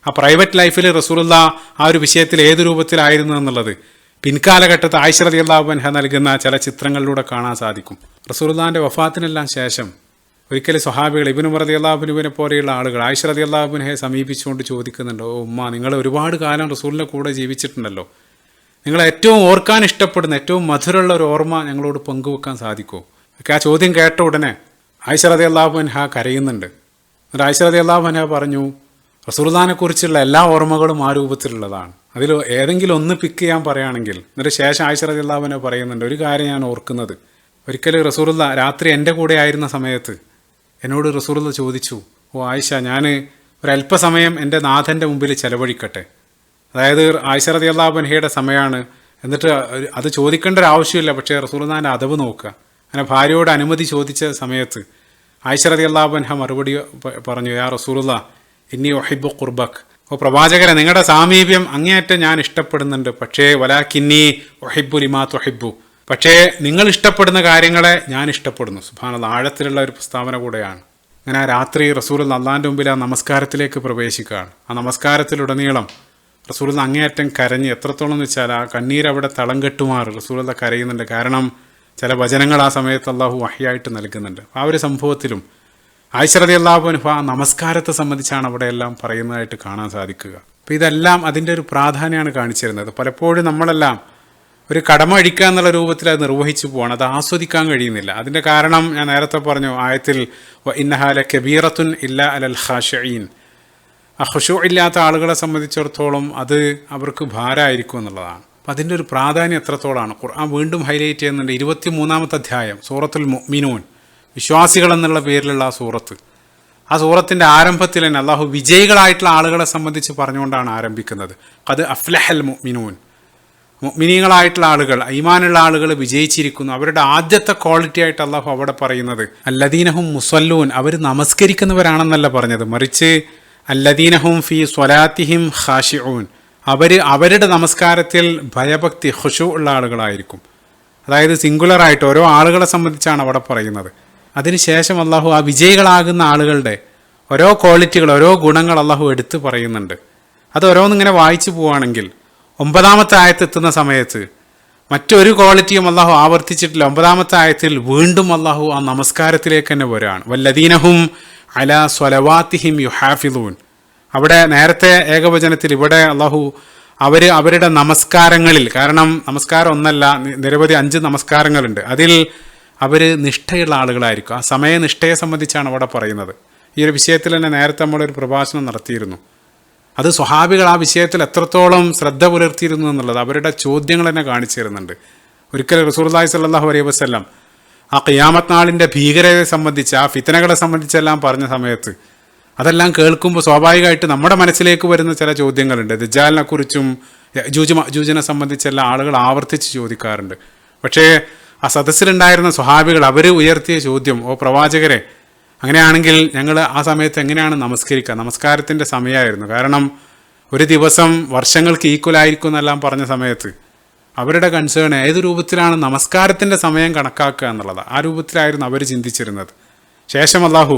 ആ പ്രൈവറ്റ് ലൈഫിൽ റസൂലുള്ളാഹി ആ ഒരു വിഷയത്തിൽ ഏത് രൂപത്തിലായിരുന്നു എന്നുള്ളത് പിൻകാലഘട്ടത്ത് ആയിഷ റളിയല്ലാഹു അൻഹ നൽകുന്ന ചില ചിത്രങ്ങളിലൂടെ കാണാൻ സാധിക്കും. റസൂലുള്ളാഹിൻ്റെ വഫാത്തിനെല്ലാം ശേഷം ഒരിക്കൽ സ്വഹാബികൾ ഇബ്നു ഉമർ റളിയല്ലാഹു അൻഹുവിനെ പോലെയുള്ള ആളുകൾ ആയിഷ റളിയല്ലാഹു അൻഹയെ സമീപിച്ചുകൊണ്ട് ചോദിക്കുന്നുണ്ട്, ഓ ഉമ്മ, നിങ്ങൾ ഒരുപാട് കാലം റസൂലിൻ്റെ കൂടെ ജീവിച്ചിട്ടുണ്ടല്ലോ, നിങ്ങൾ ഏറ്റവും ഓർക്കാൻ ഇഷ്ടപ്പെടുന്ന ഏറ്റവും മധുരമുള്ള ഒരു ഓർമ്മ ഞങ്ങളോട് പങ്കുവെക്കാൻ സാധിക്കുമോ? ഒക്കെ ആ ചോദ്യം കേട്ട ഉടനെ ആയിഷ റളിയല്ലാഹു അൻഹ കരയുന്നുണ്ട്. എന്നിട്ട് ആയിഷ റളിയല്ലാഹു അൻഹ പറഞ്ഞു, റസൂലുള്ളാഹിനെ കുറിച്ചുള്ള എല്ലാ ഓർമ്മകളും ആ രൂപത്തിലുള്ളതാണ്. അതിൽ ഏതെങ്കിലും ഒന്ന് പിക്ക് ചെയ്യാൻ പറയുകയാണെങ്കിൽ. എന്നിട്ട് ശേഷം ആയിഷ റളിയല്ലാഹു അൻഹ പറയുന്നുണ്ട്, ഒരു കാര്യം ഞാൻ ഓർക്കുന്നത്, ഒരിക്കൽ റസൂലുള്ളാഹി രാത്രി എൻ്റെ കൂടെ ആയിരുന്ന സമയത്ത് എന്നോട് റസൂലുള്ളാഹി ചോദിച്ചു, ഓ ആയിഷ, ഞാൻ ഒരല്പസമയം എൻ്റെ നാഥൻ്റെ മുമ്പിൽ ചെലവഴിക്കട്ടെ. അതായത് ആയിഷ റളിയല്ലാഹു അൻഹയുടെ സമയമാണ്. എന്നിട്ട് അത് ചോദിക്കേണ്ട ഒരു ആവശ്യമില്ല, പക്ഷേ റസൂലുള്ളാഹിൻ്റെ അദബ് നോക്കുക. അങ്ങനെ ഭാര്യയോട് അനുമതി ചോദിച്ച സമയത്ത് ആയിഷ റളിയല്ലാഹു അൻഹ മറുപടി പറഞ്ഞു, യാ റസൂലുള്ളാഹി ഇന്നി ഉഹിബ്ബു ഖുർബക്, ഓ പ്രവാചകരെ, നിങ്ങളുടെ സാമീപ്യം അങ്ങേയറ്റം ഞാൻ ഇഷ്ടപ്പെടുന്നുണ്ട്. പക്ഷേ വലാകിന്നി ഉഹിബ്ബു ലിമാ തുഹിബ്ബു, പക്ഷേ നിങ്ങൾ ഇഷ്ടപ്പെടുന്ന കാര്യങ്ങളെ ഞാൻ ഇഷ്ടപ്പെടുന്നു. സുബ്ഹാനല്ലാഹ്, ആഴത്തിലുള്ള ഒരു പ്രസ്താവന കൂടെയാണ്. അങ്ങനെ ആ രാത്രി റസൂലുള്ളാഹി അള്ളാഹിൻ്റെ മുമ്പിൽ ആ നമസ്കാരത്തിലേക്ക് പ്രവേശിക്കുകയാണ്. ആ നമസ്കാരത്തിലുടനീളം റസൂലുള്ളാഹി അങ്ങേയറ്റം കരഞ്ഞ്, എത്രത്തോളം എന്ന് വെച്ചാൽ ആ കണ്ണീരവിടെ തളം കെട്ടുമാറ് റസൂലുള്ളാഹി കരയുന്നുണ്ട്. കാരണം ചില വചനങ്ങൾ ആ സമയത്ത് അള്ളാഹു വഹ്യായിട്ട് നൽകുന്നുണ്ട്. ആ ഒരു സംഭവത്തിലും ആയിഷ റളിയല്ലാഹു അൻഹ ആ നമസ്കാരത്തെ സംബന്ധിച്ചാണ് അവിടെ എല്ലാം പറയുന്നതായിട്ട് കാണാൻ സാധിക്കുക. അപ്പോൾ ഇതെല്ലാം അതിൻ്റെ ഒരു പ്രാധാന്യമാണ് കാണിച്ചിരുന്നത്. പലപ്പോഴും നമ്മളെല്ലാം ഒരു കടമ അഴിക്കുക എന്നുള്ള രൂപത്തിൽ അത് നിർവഹിച്ചു പോവാണ്, അത് ആസ്വദിക്കാൻ കഴിയുന്നില്ല. അതിൻ്റെ കാരണം ഞാൻ നേരത്തെ പറഞ്ഞു, ആയത്തിൽ ഇന്നഹാ ലകബീറത്തുൻ ഇല്ലാ അലൽ ഖാശിഈൻ, ആ ഖുശൂ ഇല്ലാത്ത ആളുകളെ സംബന്ധിച്ചിടത്തോളം അത് അവർക്ക് ഭാരമായിരിക്കും എന്നുള്ളതാണ്. അപ്പം അതിൻ്റെ ഒരു പ്രാധാന്യം എത്രത്തോളമാണ് ഖുർആൻ വീണ്ടും ഹൈലൈറ്റ് ചെയ്യുന്നുണ്ട്. 23-ാമത്തെ അധ്യായം സൂറത്തുൽ മുഅ്മിനൂൻ, വിശ്വാസികൾ എന്നുള്ള പേരിലുള്ള ആ സൂറത്ത്. ആ സൂറത്തിൻ്റെ ആരംഭത്തിൽ തന്നെ അള്ളാഹു വിജയികളായിട്ടുള്ള ആളുകളെ സംബന്ധിച്ച് പറഞ്ഞുകൊണ്ടാണ് ആരംഭിക്കുന്നത്. ഖദ് അഫ്ലഹൽ മുഅ്മിനൂൻ, മുഅ്മിനീങ്ങളായിട്ടുള്ള ആളുകൾ, ഈമാനുള്ള ആളുകൾ വിജയിച്ചിരിക്കുന്നു. അവരുടെ ആദ്യത്തെ ക്വാളിറ്റി ആയിട്ട് അള്ളാഹു അവിടെ പറയുന്നത് അല്ലദീനഹും മുസല്ലൂൻ, അവർ നമസ്കരിക്കുന്നവരാണെന്നല്ല പറഞ്ഞത്, മറിച്ച് അല്ലദീനഹും ഫീ സ്വലാത്തിഹിം ഖാശിഊൻ, അവരുടെ നമസ്കാരത്തിൽ ഭയഭക്തി ഖുശൂ ഉള്ള ആളുകളായിരിക്കും. അതായത് സിംഗുലറായിട്ട് ഓരോ ആളുകളെ സംബന്ധിച്ചാണ് അവിടെ പറയുന്നത്. അതിനുശേഷം അള്ളാഹു ആ വിജയികളാകുന്ന ആളുകളുടെ ഓരോ ക്വാളിറ്റികൾ, ഓരോ ഗുണങ്ങൾ അള്ളാഹു എടുത്ത് പറയുന്നുണ്ട്. അത് ഓരോന്നിങ്ങനെ വായിച്ചു പോവുകയാണെങ്കിൽ 9-ാമത്തെ ആയത്ത് എത്തുന്ന സമയത്ത് മറ്റൊരു ക്വാളിറ്റിയും അള്ളാഹു ആവർത്തിച്ചിട്ടില്ല. 9-ാമത്തെ ആയത്തിൽ വീണ്ടും അള്ളാഹു ആ നമസ്കാരത്തിലേക്ക് തന്നെ വരികയാണ്. വല്ലദീനഹും അലാ സ്വലവാത്തിഹിം യുഹാഫിളൂൻ, അവിടെ നേരത്തെ ഏകവചനത്തിൽ, ഇവിടെ അള്ളാഹു അവരുടെ നമസ്കാരങ്ങളിൽ, കാരണം നമസ്കാരം ഒന്നല്ല, നിരവധി 5 നമസ്കാരങ്ങളുണ്ട്, അതിൽ അവർ നിഷ്ഠയുള്ള ആളുകളായിരിക്കും. ആ സമയനിഷ്ഠയെ സംബന്ധിച്ചാണ് അവിടെ പറയുന്നത്. ഈ ഒരു വിഷയത്തിൽ തന്നെ നേരത്തെ നമ്മളൊരു പ്രഭാഷണം നടത്തിയിരുന്നു. അത് സ്വഹാബികൾ ആ വിഷയത്തിൽ എത്രത്തോളം ശ്രദ്ധ പുലർത്തിയിരുന്നു എന്നുള്ളത് അവരുടെ ചോദ്യങ്ങൾ തന്നെ കാണിച്ചു തരുന്നുണ്ട്. ഒരിക്കൽ റസൂലുള്ളാഹി സ്വല്ലല്ലാഹു അലൈഹി വസല്ലം ആ ഖിയാമത്ത് നാളിൻ്റെ ഭീകരതയെ സംബന്ധിച്ച്, ആ ഫിത്നകളെ സംബന്ധിച്ചെല്ലാം പറഞ്ഞ സമയത്ത് അതെല്ലാം കേൾക്കുമ്പോൾ സ്വാഭാവികമായിട്ട് നമ്മുടെ മനസ്സിലേക്ക് വരുന്ന ചില ചോദ്യങ്ങളുണ്ട്. ദജ്ജാലിനെ കുറിച്ചും യജൂജിനെ സംബന്ധിച്ചെല്ലാം ആളുകൾ ആവർത്തിച്ച് ചോദിക്കാറുണ്ട്. പക്ഷേ ആ സദസ്സിലുണ്ടായിരുന്ന സ്വഹാബികൾ അവർ ഉയർത്തിയ ചോദ്യം, ഓ പ്രവാചകരെ, അങ്ങനെയാണെങ്കിൽ ഞങ്ങൾ ആ സമയത്ത് എങ്ങനെയാണ് നമസ്കരിക്കുക? നമസ്കാരത്തിൻ്റെ സമയമായിരുന്നു. കാരണം ഒരു ദിവസം വർഷങ്ങൾക്ക് ഈക്വലായിരിക്കും എന്നെല്ലാം പറഞ്ഞ സമയത്ത് അവരുടെ കൺസേൺ ഏത് രൂപത്തിലാണ് നമസ്കാരത്തിൻ്റെ സമയം കണക്കാക്കുക എന്നുള്ളത്. ആ രൂപത്തിലായിരുന്നു അവർ ചിന്തിച്ചിരുന്നത്. ശേഷം അല്ലാഹു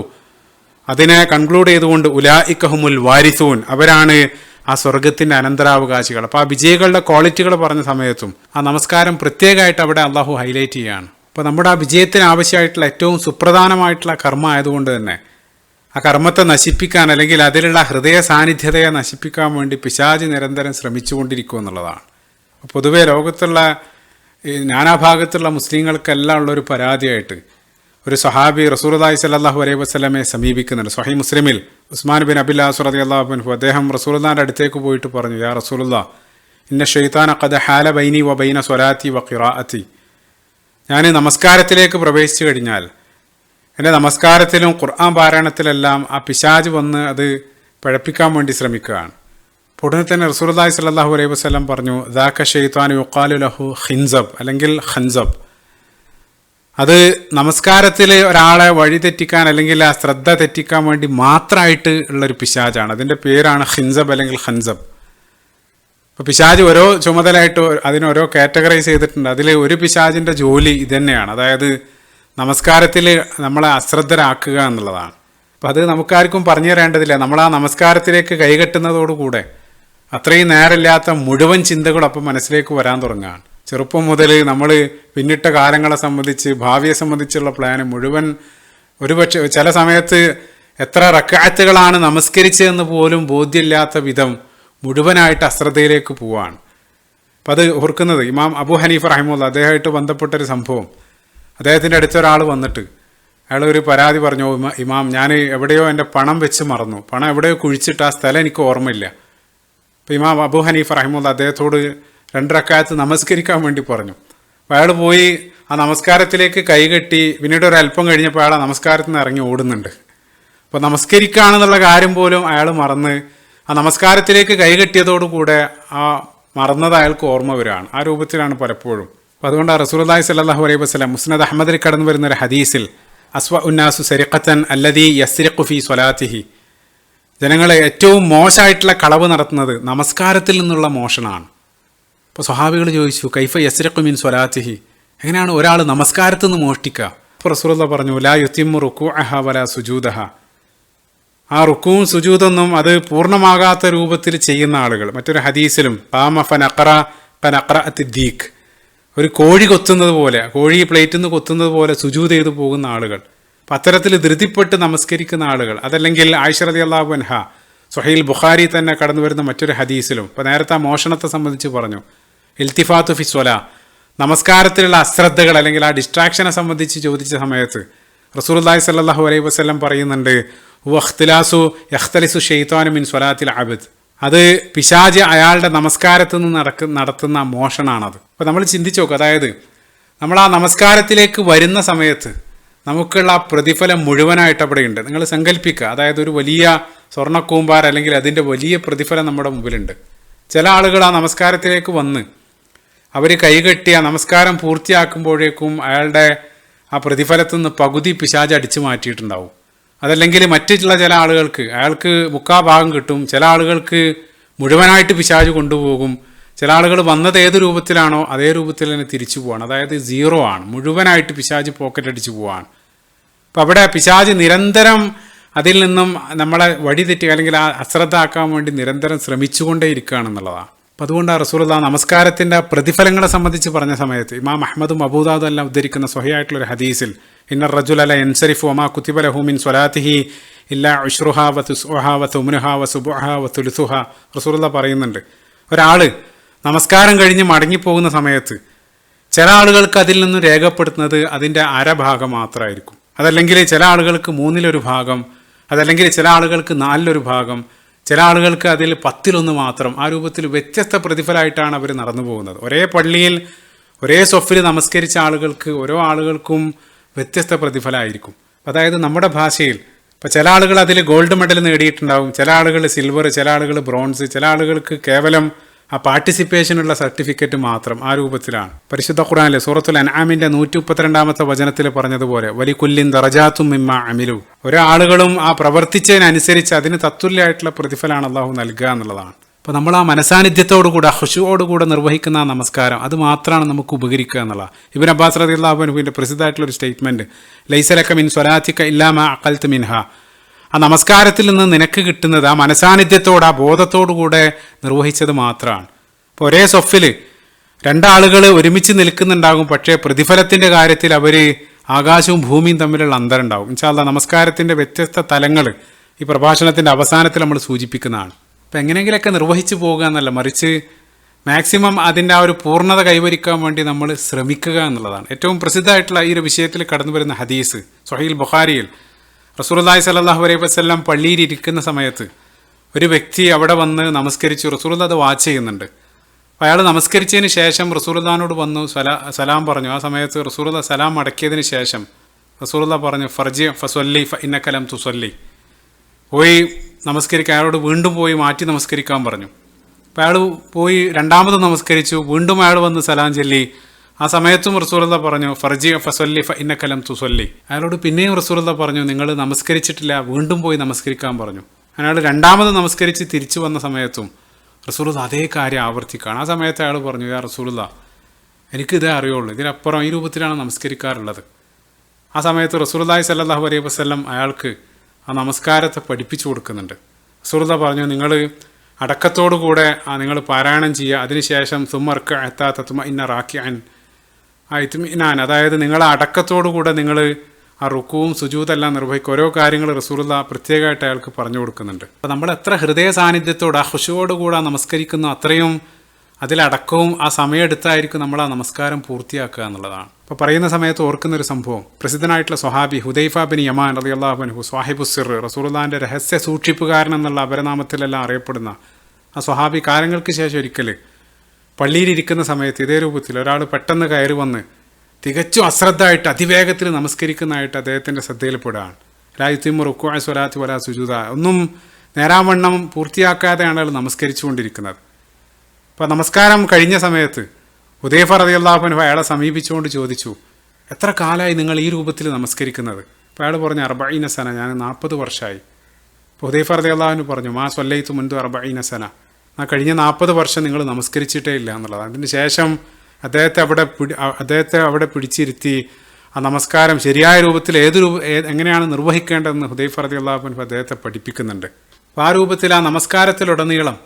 അതിനെ കൺക്ലൂഡ് ചെയ്തുകൊണ്ട് ഉലായിക്കഹുമുൽ വാരിസൂൻ, അവരാണ് ആ സ്വർഗത്തിൻ്റെ അനന്തരാവകാശികൾ. അപ്പോൾ ആ വിജയികളുടെ ക്വാളിറ്റികൾ പറഞ്ഞ സമയത്തും ആ നമസ്കാരം പ്രത്യേകമായിട്ട് അവിടെ അല്ലാഹു ഹൈലൈറ്റ് ചെയ്യുകയാണ്. അപ്പോൾ നമ്മുടെ ആ വിജയത്തിന് ആവശ്യമായിട്ടുള്ള ഏറ്റവും സുപ്രധാനമായിട്ടുള്ള കർമ്മം ആയതുകൊണ്ട് തന്നെ ആ കർമ്മത്തെ നശിപ്പിക്കാൻ, അല്ലെങ്കിൽ അതിലുള്ള ഹൃദയ സാന്നിധ്യതയെ നശിപ്പിക്കാൻ വേണ്ടി പിശാച് നിരന്തരം ശ്രമിച്ചുകൊണ്ടിരിക്കും എന്നുള്ളതാണ്. പൊതുവേ ലോകത്തുള്ള ഈ നാനാഭാഗത്തുള്ള മുസ്ലിങ്ങൾക്കെല്ലാം ഉള്ളൊരു പരാതിയായിട്ട് ഒരു സഹാബി റസൂലുള്ളാഹി സ്വല്ലല്ലാഹു അലൈഹി വസല്ലമയെ സമീപിക്കുന്നുണ്ട്. സ്വഹീഹ് മുസ്ലിമിൽ ഉസ്മാൻ ബിൻ അബിൽ ആസ് റളിയല്ലാഹു അൻഹു അദ്ദേഹം റസൂലുള്ളാഹിന്റെ അടുത്തേക്ക് പോയിട്ട് പറഞ്ഞു, യാ റസൂലുള്ളാഹ്, ഇന്ന ശൈത്താന ഖദ ഹാല ബൈനി വ ബൈന സ്വലാത്തി വ ഖിറാഅത്തി. ഞാൻ നമസ്കാരത്തിലേക്ക് പ്രവേശിച്ചു കഴിഞ്ഞാൽ എൻ്റെ നമസ്കാരത്തിലും ഖുർആൻ പാരായണത്തിലെല്ലാം ആ പിശാച് വന്ന് അത് പഴപ്പിക്കാൻ വേണ്ടി ശ്രമിക്കുകയാണ്. ഉടനെ തന്നെ റസൂലുള്ളാഹി സ്വല്ലല്ലാഹു അലൈഹി വസല്ലം പറഞ്ഞു, ദാക ശൈത്താനു യുഖാലു ലഹു ഖിൻസബ് അല്ലെങ്കിൽ ഖൻസബ്. അത് നമസ്കാരത്തിൽ ഒരാളെ വഴിതെറ്റിക്കാൻ അല്ലെങ്കിൽ ആ ശ്രദ്ധ തെറ്റിക്കാൻ വേണ്ടി മാത്രമായിട്ട് ഉള്ളൊരു പിശാചാണ്. അതിൻ്റെ പേരാണ് ഖിൻസബ് അല്ലെങ്കിൽ ഖൻസബ്. അപ്പോൾ പിശാച് ഓരോ ചുമതലയായിട്ട് അതിനോരോ കാറ്റഗറൈസ് ചെയ്തിട്ടുണ്ട്. അതിൽ ഒരു പിശാചിൻ്റെ ജോലി ഇതുതന്നെയാണ്, അതായത് നമസ്കാരത്തിൽ നമ്മളെ അശ്രദ്ധരാക്കുക എന്നുള്ളതാണ്. അപ്പം അത് നമുക്കാർക്കും പറഞ്ഞു തരേണ്ടതില്ല. നമ്മൾ ആ നമസ്കാരത്തിലേക്ക് കൈകെട്ടുന്നതോടുകൂടെ അത്രയും നേരമില്ലാത്ത മുഴുവൻ ചിന്തകളും അപ്പം മനസ്സിലേക്ക് വരാൻ തുടങ്ങുകയാണ്. ചെറുപ്പം മുതൽ നമ്മൾ പിന്നിട്ട കാലങ്ങളെ സംബന്ധിച്ച്, ഭാവിയെ സംബന്ധിച്ചുള്ള പ്ലാന് മുഴുവൻ, ഒരുപക്ഷെ ചില സമയത്ത് എത്ര റക്അത്തുകളാണ് നമസ്കരിച്ചതെന്ന് പോലും ബോധ്യമില്ലാത്ത വിധം മുഴുവനായിട്ട് അശ്രദ്ധയിലേക്ക് പോവാണ്. അപ്പം അത് ഓർക്കുന്നത് ഇമാം അബൂ ഹനീഫ റഹിമഹുല്ലാഹ് അദ്ദേഹമായിട്ട് ബന്ധപ്പെട്ടൊരു സംഭവം. അദ്ദേഹത്തിൻ്റെ അടുത്തൊരാൾ വന്നിട്ട് അയാൾ ഒരു പരാതി പറഞ്ഞു, ഇമാം, ഞാൻ എവിടെയോ എൻ്റെ പണം വെച്ച് മറന്നു, പണം എവിടെയോ കുഴിച്ചിട്ട് ആ സ്ഥലം എനിക്ക് ഓർമ്മയില്ല. അപ്പോൾ ഇമാം അബൂ ഹനീഫ റഹിമഹുല്ലാഹ് അദ്ദേഹത്തോട് 2 റക്അത്ത് നമസ്കരിക്കാൻ വേണ്ടി പറഞ്ഞു. അപ്പോൾ അയാൾ പോയി ആ നമസ്കാരത്തിലേക്ക് കൈകെട്ടി. പിന്നീട് ഒരു അല്പം കഴിഞ്ഞപ്പോൾ അയാൾ ആ നമസ്കാരത്തിൽ നിന്ന് ഇറങ്ങി ഓടുന്നുണ്ട്. അപ്പോൾ നമസ്കരിക്കുകയാണെന്നുള്ള കാര്യം പോലും അയാൾ മറന്ന് ആ നമസ്കാരത്തിലേക്ക് കൈകെട്ടിയതോടുകൂടെ ആ മറന്നത് അയാൾക്ക് ഓർമ്മ വരികയാണ്. ആ രൂപത്തിലാണ് പലപ്പോഴും. അപ്പോൾ അതുകൊണ്ട് റസൂലുള്ളാഹി സ്വല്ലല്ലാഹു അലൈഹി വസല്ലം മുസ്നദ് അഹ്മദിൽ കടന്നു വരുന്നൊരു ഹദീസിൽ അസ്വ ഉന്നാസു സരിഖത്തൻ അല്ലദീ യസ്രിഖു ഫീ സ്വലാത്തിഹി, ജനങ്ങളെ ഏറ്റവും മോശമായിട്ടുള്ള കളവ് നടത്തുന്നത് നമസ്കാരത്തിൽ നിന്നുള്ള മോഷണമാണ്. അപ്പോൾ സ്വഹാബികൾ ചോദിച്ചു, കൈഫ യസ്രിഖു മിൻ സ്വലാത്തിഹി, എങ്ങനെയാണ് ഒരാൾ നമസ്കാരത്തിൽ നിന്ന് മോഷ്ടിക്കുക? അപ്പോൾ റസൂലുള്ളാഹി പറഞ്ഞു, ലാ യുത്തിമ്മു റുകൂഅഹ വലാ സുജൂദഹ, ആ റുക്കൂവും സുജൂദൊന്നും അത് പൂർണ്ണമാകാത്ത രൂപത്തിൽ ചെയ്യുന്ന ആളുകൾ. മറ്റൊരു ഹദീസിലും ഖാമ ഫനഖറഅത്തി ദീഖ്, ഒരു കോഴി കൊത്തുന്നത് പോലെ, കോഴി പ്ലേറ്റിൽ നിന്ന് കൊത്തുന്നത് പോലെ സുജൂദ് ചെയ്തു പോകുന്ന ആളുകൾ, അപ്പം അത്തരത്തിൽ ധൃതിപ്പെട്ട് നമസ്കരിക്കുന്ന ആളുകൾ. അതല്ലെങ്കിൽ ആയിഷ റളിയല്ലാഹു അൻഹ സ്വഹീൽ ബുഖാരി തന്നെ കടന്നു വരുന്ന മറ്റൊരു ഹദീസിലും ഇപ്പോൾ നേരത്തെ ആ മോഷണത്തെ സംബന്ധിച്ച് പറഞ്ഞു, ഇൽത്തിഫാത്തു ഫി സ്വലാ, നമസ്കാരത്തിലുള്ള അശ്രദ്ധകൾ അല്ലെങ്കിൽ ആ ഡിസ്ട്രാക്ഷനെ സംബന്ധിച്ച് ചോദിച്ച സമയത്ത് റസൂലുള്ളാഹി സ്വല്ലല്ലാഹു അലൈഹി വസല്ലം പറയുന്നുണ്ട്, യഖ്തലിസു ശൈത്വാനു മിൻ സ്വലാത്തിൽ അബ്ദ്, അത് പിശാച് അയാളുടെ നമസ്കാരത്തിൽ നിന്ന് നടത്തുന്ന മോഷണാണത്. അപ്പോൾ നമ്മൾ ചിന്തിച്ചു നോക്കുക, അതായത് നമ്മൾ ആ നമസ്കാരത്തിലേക്ക് വരുന്ന സമയത്ത് നമുക്കുള്ള പ്രതിഫലം മുഴുവനായിട്ട് അവിടെയുണ്ട്. നിങ്ങൾ സങ്കല്പിക്കുക, അതായത് ഒരു വലിയ സ്വർണ്ണക്കൂമ്പാർ അല്ലെങ്കിൽ അതിൻ്റെ വലിയ പ്രതിഫലം നമ്മുടെ മുമ്പിലുണ്ട്. ചില ആളുകൾ ആ നമസ്കാരത്തിലേക്ക് വന്ന് അവർ കൈകെട്ടി ആ നമസ്കാരം പൂർത്തിയാക്കുമ്പോഴേക്കും അയാളുടെ ആ പ്രതിഫലത്തിൽ നിന്ന് പകുതി പിശാച് അടിച്ചു മാറ്റിയിട്ടുണ്ടാവും. അതല്ലെങ്കിൽ മറ്റുള്ള ചില ആളുകൾക്ക് അയാൾക്ക് 3/4 ഭാഗം കിട്ടും, ചില ആളുകൾക്ക് മുഴുവനായിട്ട് പിശാച് കൊണ്ടുപോകും, ചില ആളുകൾ വന്നത് ഏത് രൂപത്തിലാണോ അതേ രൂപത്തിൽ തന്നെ തിരിച്ചു പോവാണ്. അതായത് 0 ആണ്, മുഴുവനായിട്ട് പിശാച് പോക്കറ്റ് അടിച്ചു പോവാണ്. അപ്പം അവിടെ പിശാച് നിരന്തരം അതിൽ നിന്നും നമ്മളെ വഴിതെറ്റുക അല്ലെങ്കിൽ ആ അശ്രദ്ധ ആക്കാൻ വേണ്ടി നിരന്തരം ശ്രമിച്ചുകൊണ്ടേയിരിക്കുകയാണെന്നുള്ളതാണ്. അപ്പം അതുകൊണ്ട് റസൂലുള്ളാഹി നമസ്കാരത്തിൻ്റെ പ്രതിഫലങ്ങളെ സംബന്ധിച്ച് പറഞ്ഞ സമയത്ത് ഇമാം അഹ്മദും അബൂദാദും എല്ലാം ഉദ്ധരിക്കുന്ന സ്വഹീഹായിട്ടുള്ളൊരു ഹദീസിൽ ഇന്ന റജുല ല യൻസരിഫു വമാ കുതിബ ലഹു മിൻ സ്വലാത്തിഹി ഇല്ലാ ഉശ്റുഹാ വ തുസ്ഉഹാ വ തുമ്നുഹാ വ സുബ്ഹാ വ തുലുസുഹാ, റസൂലുള്ളാഹി പറയുന്നുണ്ട്, ഒരാൾ നമസ്കാരം കഴിഞ്ഞ് മടങ്ങിപ്പോകുന്ന സമയത്ത് ചില ആളുകൾക്ക് അതിൽ നിന്ന് രേഖപ്പെടുത്തുന്നത് അതിൻ്റെ 1/2 ഭാഗം മാത്രമായിരിക്കും. അതല്ലെങ്കിൽ ചില ആളുകൾക്ക് 1/3 ഭാഗം, അതല്ലെങ്കിൽ ചില ആളുകൾക്ക് 4 ഭാഗം, ചില ആളുകൾക്ക് അതിൽ 10 മാത്രം. ആ രൂപത്തിൽ വ്യത്യസ്ത പ്രതിഫലമായിട്ടാണ് അവർ നടന്നു പോകുന്നത്. ഒരേ പള്ളിയിൽ ഒരേ സ്വഫിൽ നമസ്കരിച്ച ആളുകൾക്ക് ഓരോ ആളുകൾക്കും വ്യത്യസ്ത പ്രതിഫലമായിരിക്കും. അതായത് നമ്മുടെ ഭാഷയിൽ ഇപ്പോൾ ചില ആളുകൾ അതിൽ ഗോൾഡ് മെഡൽ നേടിയിട്ടുണ്ടാവും, ചില ആളുകൾ സിൽവർ, ചില ആളുകൾ ബ്രോൺസ്, ചില ആളുകൾക്ക് കേവലം ആ പാർട്ടിസിപ്പേഷനുള്ള സർട്ടിഫിക്കറ്റ് മാത്രം. ആ രൂപത്തിലാണ് പരിശുദ്ധ ഖുർആനിലെ സൂറത്തുൽ അൻആമിന്റെ 132 വചനത്തിൽ പറഞ്ഞതുപോലെ വലികുല്ലിൻ ദറജാത്തും മിമ്മാ അമിലു, ഒരാളുകളും ആ പ്രവർത്തിച്ചതിനനുസരിച്ച് അതിന് തത്തുല്യമായിട്ടുള്ള പ്രതിഫലമാണ് അള്ളാഹു നൽകുക എന്നുള്ളതാണ്. അപ്പോൾ നമ്മൾ ആ മനസാന്നിധ്യത്തോടുകൂടെ ഖുശൂഅോടുകൂടെ നിർവഹിക്കുന്ന ആ നമസ്കാരം അത് മാത്രമാണ് നമുക്ക് ഉപകരിക്കുക എന്നുള്ളത്. ഇബ്നു അബ്ബാസ് റളിയല്ലാഹു അൻഹുവിന്റെ പ്രസിദ്ധമായിട്ടുള്ള ഒരു സ്റ്റേറ്റ്മെന്റ്, ലൈസ ലക മിൻ സ്വലാത്തിക ഇല്ലാ മാ അഖൽത മിൻഹ, ആ നമസ്കാരത്തിൽ നിന്ന് നിനക്ക് കിട്ടുന്നത് ആ മനസാന്നിധ്യത്തോട് ആ ബോധത്തോടുകൂടെ നിർവഹിച്ചത് മാത്രമാണ്. ഇപ്പോൾ ഒരേ സ്വഫിൽ 2 ആളുകൾ ഒരുമിച്ച് നിൽക്കുന്നുണ്ടാകും, പക്ഷേ പ്രതിഫലത്തിൻ്റെ കാര്യത്തിൽ അവർ ആകാശവും ഭൂമിയും തമ്മിലുള്ള അന്തരം ഉണ്ടാകും. ഇൻഷാ അല്ലാഹ് നമസ്കാരത്തിൻ്റെ വ്യത്യസ്ത തലങ്ങൾ ഈ പ്രഭാഷണത്തിൻ്റെ അവസാനത്തിൽ നമ്മൾ സൂചിപ്പിക്കുന്നതാണ്. അപ്പോൾ എങ്ങനെയെങ്കിലൊക്കെ നിർവഹിച്ചു പോകുക എന്നല്ല, മറിച്ച് മാക്സിമം അതിൻ്റെ ആ ഒരു പൂർണ്ണത കൈവരിക്കാൻ വേണ്ടി നമ്മൾ ശ്രമിക്കുക എന്നുള്ളതാണ്. ഏറ്റവും പ്രസിദ്ധമായിട്ടുള്ള ഈ ഒരു വിഷയത്തിൽ കടന്നു വരുന്ന ഹദീസ് സ്വഹീഹുൽ ബുഖാരിയിൽ റസൂലുള്ളാഹി സ്വല്ലല്ലാഹു അലൈഹി വസല്ലം പള്ളിയിൽ ഇരിക്കുന്ന സമയത്ത് ഒരു വ്യക്തി അവിടെ വന്ന് നമസ്കരിച്ചു. റസൂലുള്ളാഹി അത് വാച്ച് ചെയ്യുന്നുണ്ട്. അപ്പോൾ അയാൾ നമസ്കരിച്ചതിന് ശേഷം റസൂലുള്ളാഹിനോട് വന്നു സലാം പറഞ്ഞു. ആ സമയത്ത് റസൂലുള്ളാഹി സലാം അടക്കിയതിന് ശേഷം റസൂലുള്ളാഹി പറഞ്ഞു ഫർജി ഫസ്വല്ലി ഫഇന്നക ലം തുസല്ലി, പോയി നമസ്കരിക്കാൻ. അയാളോട് വീണ്ടും പോയി മാറ്റി നമസ്കരിക്കാൻ പറഞ്ഞു. അപ്പോൾ അയാൾ പോയി 2ാമത് നമസ്കരിച്ചു. വീണ്ടും അയാൾ വന്ന് സലാം ചൊല്ലി. ആ സമയത്തും റസൂലുള്ളാഹി പറഞ്ഞു ഫർജി ഫസ്വല്ലി ഫഇന്നക ലം തുസല്ലി. അയാളോട് പിന്നെയും റസൂലുള്ളാഹി പറഞ്ഞു നിങ്ങൾ നമസ്കരിച്ചിട്ടില്ല, വീണ്ടും പോയി നമസ്കരിക്കാൻ പറഞ്ഞു. അയാൾ 2ാമത് നമസ്കരിച്ച് തിരിച്ചു വന്ന സമയത്തും റസൂലുള്ളാഹി അതേ കാര്യം ആവർത്തിക്കുകയാണ്. ആ സമയത്ത് അയാൾ പറഞ്ഞു യാ റസൂലുള്ളാഹി എനിക്കിതേ അറിയുള്ളൂ, ഇതിനപ്പുറം ഈ രൂപത്തിലാണ് നമസ്കരിക്കാറുള്ളത്. ആ സമയത്ത് റസൂലുള്ളാഹി സ്വല്ലല്ലാഹു അലൈഹി വസല്ലം അയാൾക്ക് ആ നമസ്കാരത്തെ പഠിപ്പിച്ചു കൊടുക്കുന്നുണ്ട്. റസൂലുള്ളാഹി പറഞ്ഞു നിങ്ങൾ അടക്കത്തോടുകൂടെ നിങ്ങൾ പാരായണം ചെയ്യുക, അതിനുശേഷം സുമ്മർക്ക് അത്താ തത്മ ഇന്ന റാക്കിഅൻ, ആ ഇത്മിനാൻ, അതായത് നിങ്ങൾ അടക്കത്തോടുകൂടെ നിങ്ങൾ ആ റുക്കുവും സുജൂദെല്ലാം നിർവഹിക്കും. ഓരോ കാര്യങ്ങൾ റസൂലുള്ളാഹി പ്രത്യേകമായിട്ട് അയാൾക്ക് പറഞ്ഞു കൊടുക്കുന്നുണ്ട്. അപ്പോൾ നമ്മൾ എത്ര ഹൃദയ സാന്നിധ്യത്തോടെ ആ ഖുശൂഅോടുകൂടെ നമസ്കരിക്കുന്നു അത്രയും അതിലടക്കവും ആ സമയമെടുത്തായിരിക്കും നമ്മൾ ആ നമസ്കാരം പൂർത്തിയാക്കുക എന്നുള്ളതാണ്. അപ്പോൾ പറയുന്ന സമയത്ത് ഓർക്കുന്നൊരു സംഭവം, പ്രസിദ്ധനായിട്ടുള്ള സ്വഹാബി ഹുദൈഫ ബിൻ യമാൻ റളിയല്ലാഹു അൻഹു സ്വാഹിബുസ്സിർ, റസൂലുള്ളാഹിന്റെ രഹസ്യ സൂക്ഷിപ്പുകാരൻ എന്നുള്ള അപരനാമത്തിലെല്ലാം അറിയപ്പെടുന്ന ആ സ്വഹാബി കാലങ്ങൾക്ക് ശേഷം ഒരിക്കൽ പള്ളിയിലിരിക്കുന്ന സമയത്ത് ഇതേ രൂപത്തിൽ ഒരാൾ പെട്ടെന്ന് കയറി വന്ന് തികച്ചും അശ്രദ്ധമായിട്ട് അതിവേഗത്തിൽ നമസ്കരിക്കുന്നതായിട്ട് അദ്ദേഹത്തിൻ്റെ ശ്രദ്ധയിൽപ്പെടുകയാണ്. ലാ യുതിമ്മു റുക്കൂഅ സ്വലാത്തി വലാ സുജൂദ, ഒന്നും നേരാവണ്ണം പൂർത്തിയാക്കാതെയാണ് അയാൾ നമസ്കരിച്ചുകൊണ്ടിരിക്കുന്നത്. അപ്പോൾ നമസ്കാരം കഴിഞ്ഞ സമയത്ത് ഹുദൈഫ റളിയല്ലാഹു അൻഹു അയാളെ സമീപിച്ചുകൊണ്ട് ചോദിച്ചു എത്ര കാലമായി നിങ്ങൾ ഈ രൂപത്തിൽ നമസ്കരിക്കുന്നത്? അപ്പോൾ അയാൾ പറഞ്ഞു 40 സന, ഞാൻ 40 വർഷമായി. അപ്പോൾ ഹുദൈഫ റളിയല്ലാഹു അൻഹു പറഞ്ഞു മാ സ്വല്ലൈതു മുൻദു 40 സന, ആ കഴിഞ്ഞ 40 വർഷം നിങ്ങൾ നമസ്കരിച്ചിട്ടേ ഇല്ല എന്നുള്ളത്. അതിന് ശേഷം അദ്ദേഹത്തെ അവിടെ പിടിച്ചിരുത്തി ആ നമസ്കാരം ശരിയായ രൂപത്തിൽ എങ്ങനെയാണ് നിർവഹിക്കേണ്ടതെന്ന് ഹുദൈഫ റളിയല്ലാഹു അൻഹു അദ്ദേഹത്തെ പഠിപ്പിക്കുന്നുണ്ട്. അപ്പോൾ ആ രൂപത്തിൽ ആ നമസ്കാരത്തിലുടനീളം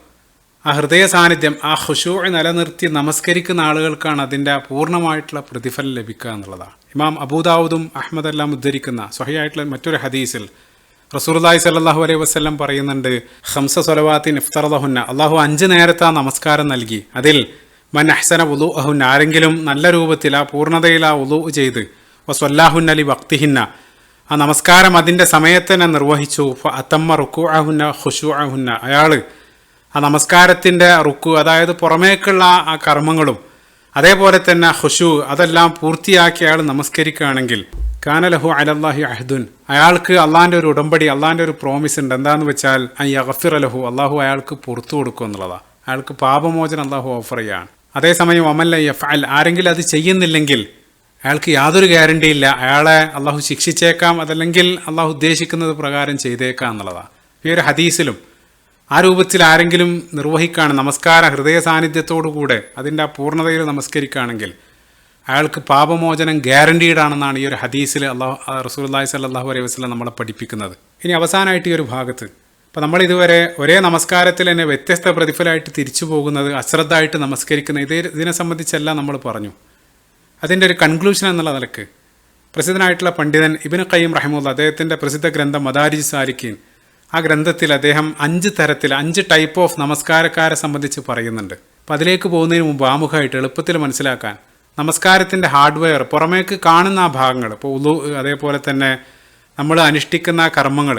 ആ ഹൃദയ സാന്നിധ്യം, ആ ഖുശൂഅ് നിലനിർത്തി നമസ്കരിക്കുന്ന ആളുകൾക്കാണ് അതിൻ്റെ പൂർണ്ണമായിട്ടുള്ള പ്രതിഫലം ലഭിക്കുക എന്നുള്ളതാണ്. ഇമാം അബൂദാവൂദും അഹ്മദെല്ലാം ഉദ്ധരിക്കുന്ന സ്വഹീഹായിട്ടുള്ള മറ്റൊരു ഹദീസിൽ റസൂലുള്ളാഹി സ്വല്ലല്ലാഹു അലൈഹി വസല്ലം പറയുന്നുണ്ട് ഖംസ സ്വലവാത്തിൻ ഇഫ്തറദഹുന്ന, അള്ളാഹു 5 നേരത്തെ ആ നമസ്കാരം നൽകി. അതിൽ മൻ അഹ്സന വുളൂഅഹുന്ന, ആരെങ്കിലും നല്ല രൂപത്തിൽ ആ പൂർണ്ണതയിൽ ആ വുളൂ ചെയ്ത് വസ്വല്ലാഹുന്ന ലി വഖ്തിഹിന്ന, ആ നമസ്കാരം അതിൻ്റെ സമയത്തന്നെ നിർവഹിച്ചു. ഫഅതമ്മ റുക്കൂഅഹുന്ന ഖുശൂഅഹുന്ന, അയാൾ ആ നമസ്കാരത്തിൻ്റെ റുക്കു, അതായത് പുറമേക്കുള്ള ആ കർമ്മങ്ങളും അതേപോലെ തന്നെ ഖുശൂ അതെല്ലാം പൂർത്തിയാക്കി അയാൾ നമസ്കരിക്കുകയാണെങ്കിൽ കാന ലഹു അലല്ലാഹി അഹ്ദുൻ, അയാൾക്ക് അള്ളാഹിൻ്റെ ഒരു ഉടമ്പടി, അള്ളാഹിൻ്റെ ഒരു പ്രോമിസ് ഉണ്ട്. എന്താണെന്ന് വെച്ചാൽ അൻ യഗ്ഫിറ ലഹു, അള്ളാഹു അയാൾക്ക് പുറത്തു കൊടുക്കും എന്നുള്ളതാണ്. അയാൾക്ക് പാപമോചനം അള്ളാഹു ഓഫർ ചെയ്യാണ്. അതേസമയം വമല്ല യഫ്അൽ, ആരെങ്കിലും അത് ചെയ്യുന്നില്ലെങ്കിൽ അയാൾക്ക് യാതൊരു ഗ്യാരണ്ടിയില്ല, അയാളെ അള്ളാഹു ശിക്ഷിച്ചേക്കാം, അതല്ലെങ്കിൽ അള്ളാഹു ഉദ്ദേശിക്കുന്നത് പ്രകാരം ചെയ്തേക്കാം എന്നുള്ളതാണ്. ഈ ഒരു ഹദീസിലും ആ രൂപത്തിൽ ആരെങ്കിലും നിർവഹിക്കുകയാണ് നമസ്കാരം ഹൃദയ സാന്നിധ്യത്തോടുകൂടെ അതിൻ്റെ ആ പൂർണ്ണതയിൽ നമസ്കരിക്കുകയാണെങ്കിൽ അയാൾക്ക് പാപമോചനം ഗ്യാരണ്ടീഡ് ആണെന്നാണ് ഈ ഒരു ഹദീസിൽ റസൂലുള്ളാഹി സ്വല്ലല്ലാഹു അലൈഹി വസല്ലം നമ്മളെ പഠിപ്പിക്കുന്നത്. ഇനി അവസാനമായിട്ട് ഈ ഒരു ഭാഗത്ത് അപ്പോൾ നമ്മളിതുവരെ ഒരേ നമസ്കാരത്തിൽ തന്നെ വ്യത്യസ്ത പ്രതിഫലമായിട്ട് തിരിച്ചു പോകുന്നത്, അശ്രദ്ധമായിട്ട് നമസ്കരിക്കുന്ന ഇതിനെ സംബന്ധിച്ചെല്ലാം നമ്മൾ പറഞ്ഞു. അതിൻ്റെ ഒരു കൺക്ലൂഷൻ എന്നുള്ള നിലക്ക് പ്രസിദ്ധനായിട്ടുള്ള പണ്ഡിതൻ ഇബ്നു ഖയ്യിം റഹിമഹുല്ലാഹ് അദ്ദേഹത്തിൻ്റെ പ്രസിദ്ധ ഗ്രന്ഥം മദാരിജ് സാലിക്കീൻ, ആ ഗ്രന്ഥത്തിൽ അദ്ദേഹം 5 ടൈപ്പ് ഓഫ് നമസ്കാരക്കാരെ സംബന്ധിച്ച് പറയുന്നുണ്ട്. അപ്പോൾ അതിലേക്ക് പോകുന്നതിന് മുമ്പ് ആമുഖമായിട്ട് എളുപ്പത്തിൽ മനസ്സിലാക്കാൻ നമസ്കാരത്തിൻ്റെ ഹാർഡ്വെയർ, പുറമേക്ക് കാണുന്ന ആ ഭാഗങ്ങൾ, ഇപ്പോൾ ഉളു, അതേപോലെ തന്നെ നമ്മൾ അനുഷ്ഠിക്കുന്ന കർമ്മങ്ങൾ,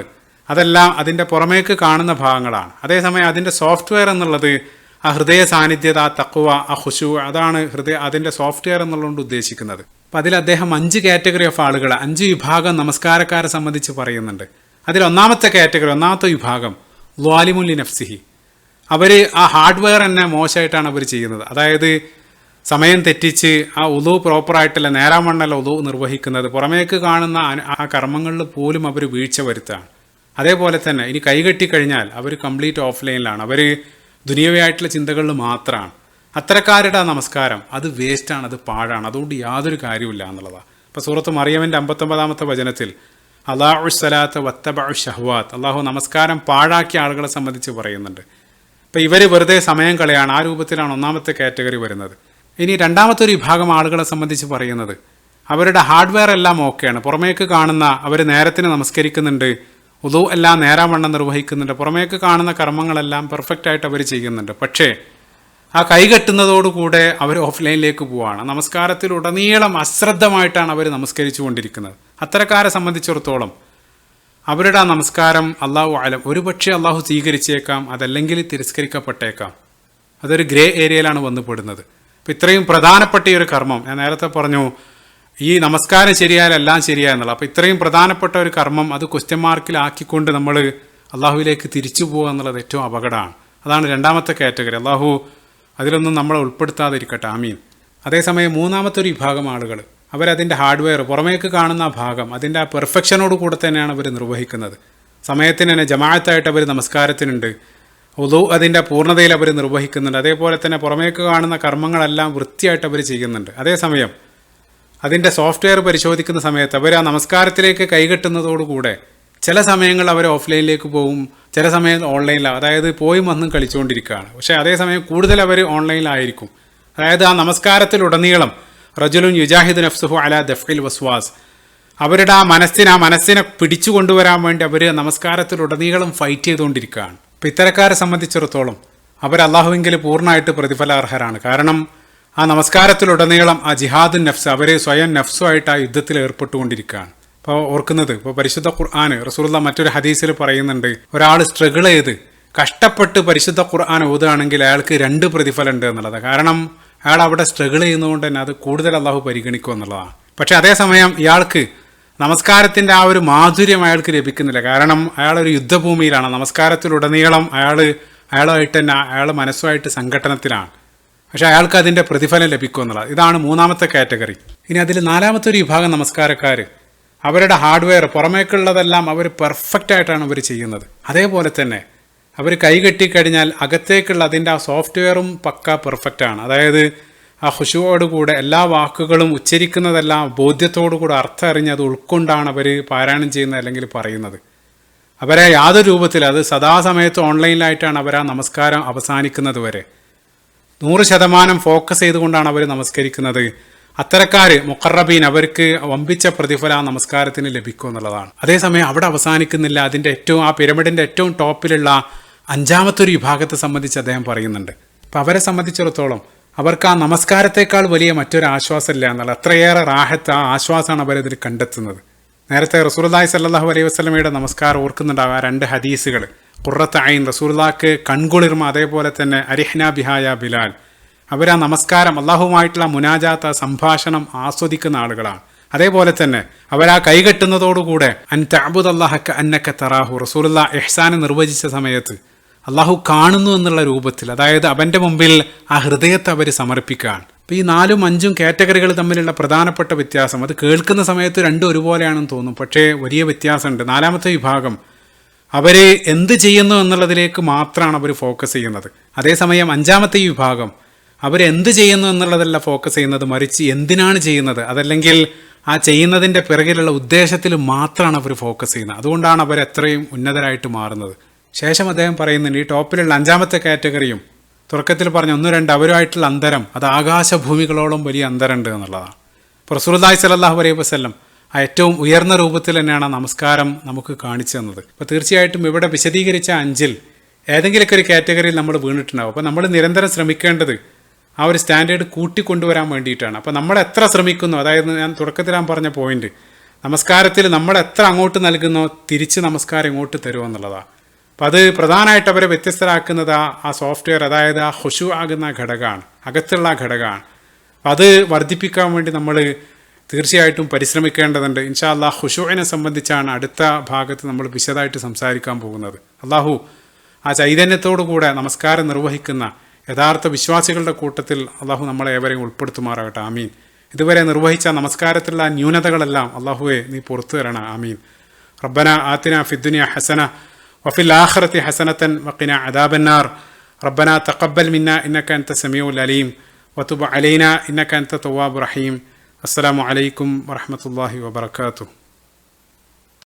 അതെല്ലാം അതിൻ്റെ പുറമേക്ക് കാണുന്ന ഭാഗങ്ങളാണ്. അതേസമയം അതിൻ്റെ സോഫ്റ്റ്വെയർ എന്നുള്ളത് ആ ഹൃദയ സാന്നിധ്യത, ആ തഖ്വ, ആ ഖുശൂ, അതാണ് അതിൻ്റെ സോഫ്റ്റ്വെയർ എന്നുള്ളതുകൊണ്ട് ഉദ്ദേശിക്കുന്നത്. അപ്പം അതിൽ അദ്ദേഹം 5 കാറ്റഗറി ഓഫ് ആളുകൾ, 5 വിഭാഗം നമസ്കാരക്കാരെ സംബന്ധിച്ച് പറയുന്നുണ്ട്. അതിൽ ഒന്നാമത്തെ വിഭാഗം ളാലിമുൻ ലി നഫ്സിഹി. അവർ ആ ഹാർഡ്വെയർ തന്നെ മോശമായിട്ടാണ് അവർ ചെയ്യുന്നത്. അതായത് സമയം തെറ്റിച്ച് ആ ഉളു പ്രോപ്പറായിട്ടല്ല, നേരാമണ്ണല്ല ഉളു നിർവഹിക്കുന്നത്. പുറമേക്ക് കാണുന്ന ആ കർമ്മങ്ങളിൽ പോലും അവർ വീഴ്ച വരുത്തുകയാണ്. അതേപോലെ തന്നെ ഇനി കൈകെട്ടിക്കഴിഞ്ഞാൽ അവർ കംപ്ലീറ്റ് ഓഫ്ലൈനിലാണ്, അവർ ദുനിയവയായിട്ടുള്ള ചിന്തകളിൽ മാത്രമാണ്. അത്തരക്കാരുടെ ആ നമസ്കാരം അത് വേസ്റ്റാണ്, അത് പാഴാണ്, അതുകൊണ്ട് യാതൊരു കാര്യമില്ല എന്നുള്ളതാണ്. ഇപ്പോൾ സൂറത്ത് മറിയമിൻ്റെ 59-ാമത്തെ വചനത്തിൽ അല്ലാഹു സ്വലാത്ത് വത്തബഉ ഷഹ്വാത്ത്, അള്ളാഹു നമസ്കാരം പാഴാക്കിയ ആളുകളെ സംബന്ധിച്ച് പറയുന്നുണ്ട്. അപ്പോൾ ഇവർ വെറുതെ സമയം കളയാണ്. ആ രൂപത്തിലാണ് ഒന്നാമത്തെ കാറ്റഗറി വരുന്നത്. ഇനി രണ്ടാമത്തെ ഒരു വിഭാഗം ആളുകളെ സംബന്ധിച്ച് പറയുന്നത് അവരുടെ ഹാർഡ്വെയർ എല്ലാം ഓക്കെയാണ്. പുറമേക്ക് കാണുന്ന അവർ നേരത്തിന് നമസ്കരിക്കുന്നുണ്ട്, ഉളു എല്ലാം നേരാവണ്ണം നിർവഹിക്കുന്നുണ്ട്, പുറമേക്ക് കാണുന്ന കർമ്മങ്ങളെല്ലാം പെർഫെക്റ്റ് ആയിട്ട് അവർ ചെയ്യുന്നുണ്ട്. പക്ഷേ ആ കൈകെട്ടുന്നതോടുകൂടെ അവർ ഓഫ്ലൈനിലേക്ക് പോവുകയാണ്. നമസ്കാരത്തിലുടനീളം അശ്രദ്ധമായിട്ടാണ് അവർ നമസ്കരിച്ചു കൊണ്ടിരിക്കുന്നത്. അത്തരക്കാരെ സംബന്ധിച്ചിടത്തോളം അവരുടെ ആ നമസ്കാരം അള്ളാഹു അലം, ഒരുപക്ഷെ അള്ളാഹു സ്വീകരിച്ചേക്കാം, അതല്ലെങ്കിൽ തിരസ്കരിക്കപ്പെട്ടേക്കാം. അതൊരു ഗ്രേ ഏരിയയിലാണ് വന്നു പെടുന്നത്. അപ്പം ഇത്രയും പ്രധാനപ്പെട്ട ഈ ഒരു കർമ്മം, ഞാൻ നേരത്തെ പറഞ്ഞു ഈ നമസ്കാരം ശരിയായാലും എല്ലാം ശരിയായെന്നുള്ളത്. അപ്പോൾ ഇത്രയും പ്രധാനപ്പെട്ട ഒരു കർമ്മം അത് ക്വസ്റ്റ്യൻ മാർക്കിലാക്കിക്കൊണ്ട് നമ്മൾ അള്ളാഹുവിലേക്ക് തിരിച്ചു പോകുക എന്നുള്ളത് ഏറ്റവും അപകടമാണ്. അതാണ് രണ്ടാമത്തെ കാറ്റഗറി. അള്ളാഹു അതിലൊന്നും നമ്മളെ ഉൾപ്പെടുത്താതിരിക്കട്ടെ, ആമീൻ. അതേസമയം മൂന്നാമത്തെ ഒരു വിഭാഗം ആളുകൾ അവരതിൻ്റെ ഹാർഡ്വെയർ പുറമേക്ക് കാണുന്ന ഭാഗം അതിൻ്റെ ആ പെർഫെക്ഷനോട് കൂടെ തന്നെയാണ് അവർ നിർവഹിക്കുന്നത്. സമയത്തിന് തന്നെ ജമാഅത്തായിട്ട് അവർ നമസ്കാരത്തിനുണ്ട്, ഉളു അതിൻ്റെ പൂർണ്ണതയിൽ അവർ നിർവഹിക്കുന്നുണ്ട്. അതേപോലെ തന്നെ പുറമേക്ക് കാണുന്ന കർമ്മങ്ങളെല്ലാം വൃത്തിയായിട്ട് അവർ ചെയ്യുന്നുണ്ട്. അതേസമയം അതിൻ്റെ സോഫ്റ്റ്വെയർ പരിശോധിക്കുന്ന സമയത്ത് അവർ ആ നമസ്കാരത്തിലേക്ക് കൈകെട്ടുന്നതോടുകൂടെ ചില സമയങ്ങൾ അവർ ഓഫ്ലൈനിലേക്ക് പോകും, ചില സമയം ഓൺലൈനിലാണ്, അതായത് പോയി വന്നും കളിച്ചുകൊണ്ടിരിക്കുകയാണ്. പക്ഷേ അതേസമയം കൂടുതൽ അവർ ഓൺലൈനിലായിരിക്കും. അതായത് ആ നമസ്കാരത്തിലുടനീളം റജുലുൻ യുജാഹിദ് നഫ്സുഹു അലാ ദഫ്ഇൽ വസ്വാസ്, അവരുടെ ആ മനസ്സിനെ പിടിച്ചു കൊണ്ടുവരാൻ വേണ്ടി അവർ നമസ്കാരത്തിലുടനീളം ഫൈറ്റ് ചെയ്തുകൊണ്ടിരിക്കുകയാണ്. അപ്പോൾ ഇത്തരക്കാരെ സംബന്ധിച്ചിടത്തോളം അവർ അള്ളാഹുവിങ്കിൽ പൂർണ്ണമായിട്ട് പ്രതിഫലാർഹരാണ്. കാരണം ആ നമസ്കാരത്തിലുടനീളം ആ ജിഹാദുൻ നഫ്സ്, അവർ സ്വയം നഫ്സുമായിട്ട് ആ യുദ്ധത്തിൽ ഏർപ്പെട്ടുകൊണ്ടിരിക്കുകയാണ്. ഇപ്പോൾ ഓർക്കുന്നത്, ഇപ്പോൾ പരിശുദ്ധ ഖുർആൻ റസൂലുള്ളാഹി മറ്റൊരു ഹദീസിൽ പറയുന്നുണ്ട്, ഒരാൾ സ്ട്രഗിൾ ചെയ്ത് കഷ്ടപ്പെട്ട് പരിശുദ്ധ ഖുർആൻ ഓതുകയാണെങ്കിൽ അയാൾക്ക് 2 പ്രതിഫലം ഉണ്ട് എന്നുള്ളത്. കാരണം അയാൾ അവിടെ സ്ട്രഗിൾ ചെയ്യുന്നതുകൊണ്ട് തന്നെ അത് കൂടുതൽ അള്ളാഹു പരിഗണിക്കും എന്നുള്ളതാണ്. പക്ഷേ അതേസമയം ഇയാൾക്ക് നമസ്കാരത്തിൻ്റെ ആ ഒരു മാധുര്യം അയാൾക്ക് ലഭിക്കുന്നില്ല. കാരണം അയാളൊരു യുദ്ധഭൂമിയിലാണ്. നമസ്കാരത്തിലുടനീളം അയാളുമായിട്ട് തന്നെ അയാൾ മനസ്സുമായിട്ട് സംഘട്ടനത്തിലാണ്. പക്ഷേ അയാൾക്ക് അതിൻ്റെ പ്രതിഫലം ലഭിക്കും എന്നുള്ളത്. ഇതാണ് മൂന്നാമത്തെ കാറ്റഗറി. ഇനി അതിൽ നാലാമത്തെ ഒരു വിഭാഗം നമസ്കാരക്കാർ അവരുടെ ഹാർഡ്വെയർ പുറമേക്കുള്ളതെല്ലാം അവർ പെർഫെക്റ്റ് ആയിട്ടാണ് അവർ ചെയ്യുന്നത്. അതേപോലെ തന്നെ അവർ കൈകെട്ടിക്കഴിഞ്ഞാൽ അകത്തേക്കുള്ള അതിൻ്റെ ആ സോഫ്റ്റ്വെയറും പക്ക പെർഫെക്റ്റാണ്. അതായത് ആ ഖുശൂവോടുകൂടെ എല്ലാ വാക്കുകളും ഉച്ചരിക്കുന്നതെല്ലാം ബോധ്യത്തോടുകൂടെ അർത്ഥം അറിഞ്ഞ് അത് ഉൾക്കൊണ്ടാണ് അവർ പാരായണം ചെയ്യുന്നത് അല്ലെങ്കിൽ പറയുന്നത്. അവരെ യാതൊരു രൂപത്തിൽ അത് സദാസമയത്ത് ഓൺലൈനിലായിട്ടാണ് അവർ ആ നമസ്കാരം അവസാനിക്കുന്നത് വരെ 100% ഫോക്കസ് ചെയ്തുകൊണ്ടാണ് അവർ നമസ്കരിക്കുന്നത്. അത്തരക്കാർ മുഖറബീൻ, അവർക്ക് വമ്പിച്ച പ്രതിഫലം ആ നമസ്കാരത്തിന് ലഭിക്കും എന്നുള്ളതാണ്. അതേസമയം അവിടെ അവസാനിക്കുന്നില്ല. അതിൻ്റെ ആ പിരമിഡിൻ്റെ ഏറ്റവും ടോപ്പിലുള്ള 5ാമത്തെ ഒരു വിഭാഗത്തെ സംബന്ധിച്ച് അദ്ദേഹം പറയുന്നുണ്ട്. അപ്പം അവരെ സംബന്ധിച്ചിടത്തോളം അവർക്ക് ആ നമസ്കാരത്തെക്കാൾ വലിയ മറ്റൊരു ആശ്വാസമില്ല എന്നുള്ള, അത്രയേറെ റാഹത്ത്, ആ ആശ്വാസമാണ് അവരതിൽ കണ്ടെത്തുന്നത്. നേരത്തെ റസൂലുള്ളാഹി സ്വല്ലല്ലാഹു അലൈഹി വസല്ലമയുടെ നമസ്കാരം ഓർക്കുന്നുണ്ടാവുക 2 ഹദീസുകൾ. ഖുർറത്ത് ഐൻ, റസൂലുള്ളാഹിക്ക് കൺകുളിർമ, അതേപോലെ തന്നെ അരിഹ്ന ബിഹായ ബിലാൽ. അവർ ആ നമസ്കാരം അള്ളാഹുമായിട്ടുള്ള മുനാജാത്ത സംഭാഷണം ആസ്വദിക്കുന്ന ആളുകളാണ്. അതേപോലെ തന്നെ അവർ ആ കൈകെട്ടുന്നതോടുകൂടെ അൻ തഅബുദല്ലാഹ കഅന്നക തറാഹു, റസൂലുള്ളാഹി ഇഹ്സാനെ നിർവചിച്ച സമയത്ത് അള്ളാഹു കാണുന്നു എന്നുള്ള രൂപത്തിൽ, അതായത് അവൻ്റെ മുമ്പിൽ ആ ഹൃദയത്തെ അവർ സമർപ്പിക്കുകയാണ്. അപ്പോൾ ഈ 4ഉം 5ഉം കാറ്റഗറികൾ തമ്മിലുള്ള പ്രധാനപ്പെട്ട വ്യത്യാസം, അത് കേൾക്കുന്ന സമയത്ത് 2 ഒരുപോലെയാണെന്ന് തോന്നും, പക്ഷേ വലിയ വ്യത്യാസമുണ്ട്. 4ാമത്തെ വിഭാഗം അവർ എന്ത് ചെയ്യുന്നു എന്നുള്ളതിലേക്ക് മാത്രമാണ് അവർ ഫോക്കസ് ചെയ്യുന്നത്. അതേസമയം 5ാമത്തെ ഈ വിഭാഗം അവരെന്ത് ചെയ്യുന്നു എന്നുള്ളതല്ല ഫോക്കസ് ചെയ്യുന്നത്, മറിച്ച് എന്തിനാണ് ചെയ്യുന്നത്, അതല്ലെങ്കിൽ ആ ചെയ്യുന്നതിൻ്റെ പിറകിലുള്ള ഉദ്ദേശത്തിൽ മാത്രമാണ് അവർ ഫോക്കസ് ചെയ്യുന്നത്. അതുകൊണ്ടാണ് അവർ എത്രയും ഉന്നതരായിട്ട് മാറുന്നത്. ശേഷം അദ്ദേഹം പറയുന്നുണ്ട്, ഈ ടോപ്പിലുള്ള 5ാമത്തെ കാറ്റഗറിയും തുടക്കത്തിൽ പറഞ്ഞ 1, 2 അവരുമായിട്ടുള്ള അന്തരം അത് ആകാശഭൂമികളോളം വലിയ അന്തരമുണ്ട് എന്നുള്ളതാണ്. റസൂലുള്ളാഹി സ്വല്ലല്ലാഹു അലൈഹി വസല്ലം ആ ഏറ്റവും ഉയർന്ന രൂപത്തിൽ തന്നെയാണ് നമസ്കാരം നമുക്ക് കാണിച്ചു തന്നത്. അപ്പോൾ തീർച്ചയായിട്ടും ഇവിടെ വിശദീകരിച്ച 5ൽ ഏതെങ്കിലുമൊക്കെ ഒരു കാറ്റഗറിയിൽ നമ്മൾ വീണിട്ടുണ്ടാവും. അപ്പോൾ നമ്മൾ നിരന്തരം ശ്രമിക്കേണ്ടത് ആ ഒരു സ്റ്റാൻഡേർഡ് കൂട്ടിക്കൊണ്ടുവരാൻ വേണ്ടിയിട്ടാണ്. അപ്പോൾ നമ്മൾ എത്ര ശ്രമിക്കുന്നു, അതായത് ഞാൻ തുടക്കത്തിൽ പറഞ്ഞ പോയിന്റ്, നമസ്കാരത്തിൽ നമ്മൾ എത്ര അങ്ങോട്ട് നൽകുന്നോ തിരിച്ച് നമസ്കാരം ഇങ്ങോട്ട് തരുമെന്നുള്ളതാണ്. അപ്പം അത് പ്രധാനമായിട്ട് അവരെ വ്യത്യസ്തരാക്കുന്നത് ആ സോഫ്റ്റ്വെയർ, അതായത് ആ ഖുശൂ ആകുന്ന ഘടകമാണ്, അകത്തുള്ള ഘടകമാണ്. അപ്പം അത് വർദ്ധിപ്പിക്കാൻ വേണ്ടി നമ്മൾ തീർച്ചയായിട്ടും പരിശ്രമിക്കേണ്ടതുണ്ട്. ഇൻഷാ അല്ലാഹ് ഖുശൂഇനെ സംബന്ധിച്ചാണ് അടുത്ത ഭാഗത്ത് നമ്മൾ വിശദമായിട്ട് സംസാരിക്കാൻ പോകുന്നത്. അള്ളാഹു ആ ചൈതന്യത്തോടു കൂടെ നമസ്കാരം നിർവഹിക്കുന്ന യഥാർത്ഥ വിശ്വാസികളുടെ കൂട്ടത്തിൽ അള്ളാഹു നമ്മളെ ഏവരെയും ഉൾപ്പെടുത്തുമാറാകട്ടെ. ആമീൻ. ഇതുവരെ നിർവഹിച്ച നമസ്കാരത്തിലുള്ള ന്യൂനതകളെല്ലാം അള്ളാഹുവെ നീ പുറത്തു തരണം. ആമീൻ. റബ്ബന ആതിന ഫിദ്ദുനിയ ഹസന വഫിൽ ആഖിറതി ഹസനതൻ വഖിന അദാബന്നാർ. റബ്ബന തഖബ്ബൽ മിന്ന ഇന്നക അൻത സമീഉൽ അലീം വതുബ് അലൈന ഇന്നക അൻത തവ്വാബുർ റഹീം. അസ്സലാമു അലൈക്കും വറഹ്മത്തുള്ളാഹി വബറകാതുഹു.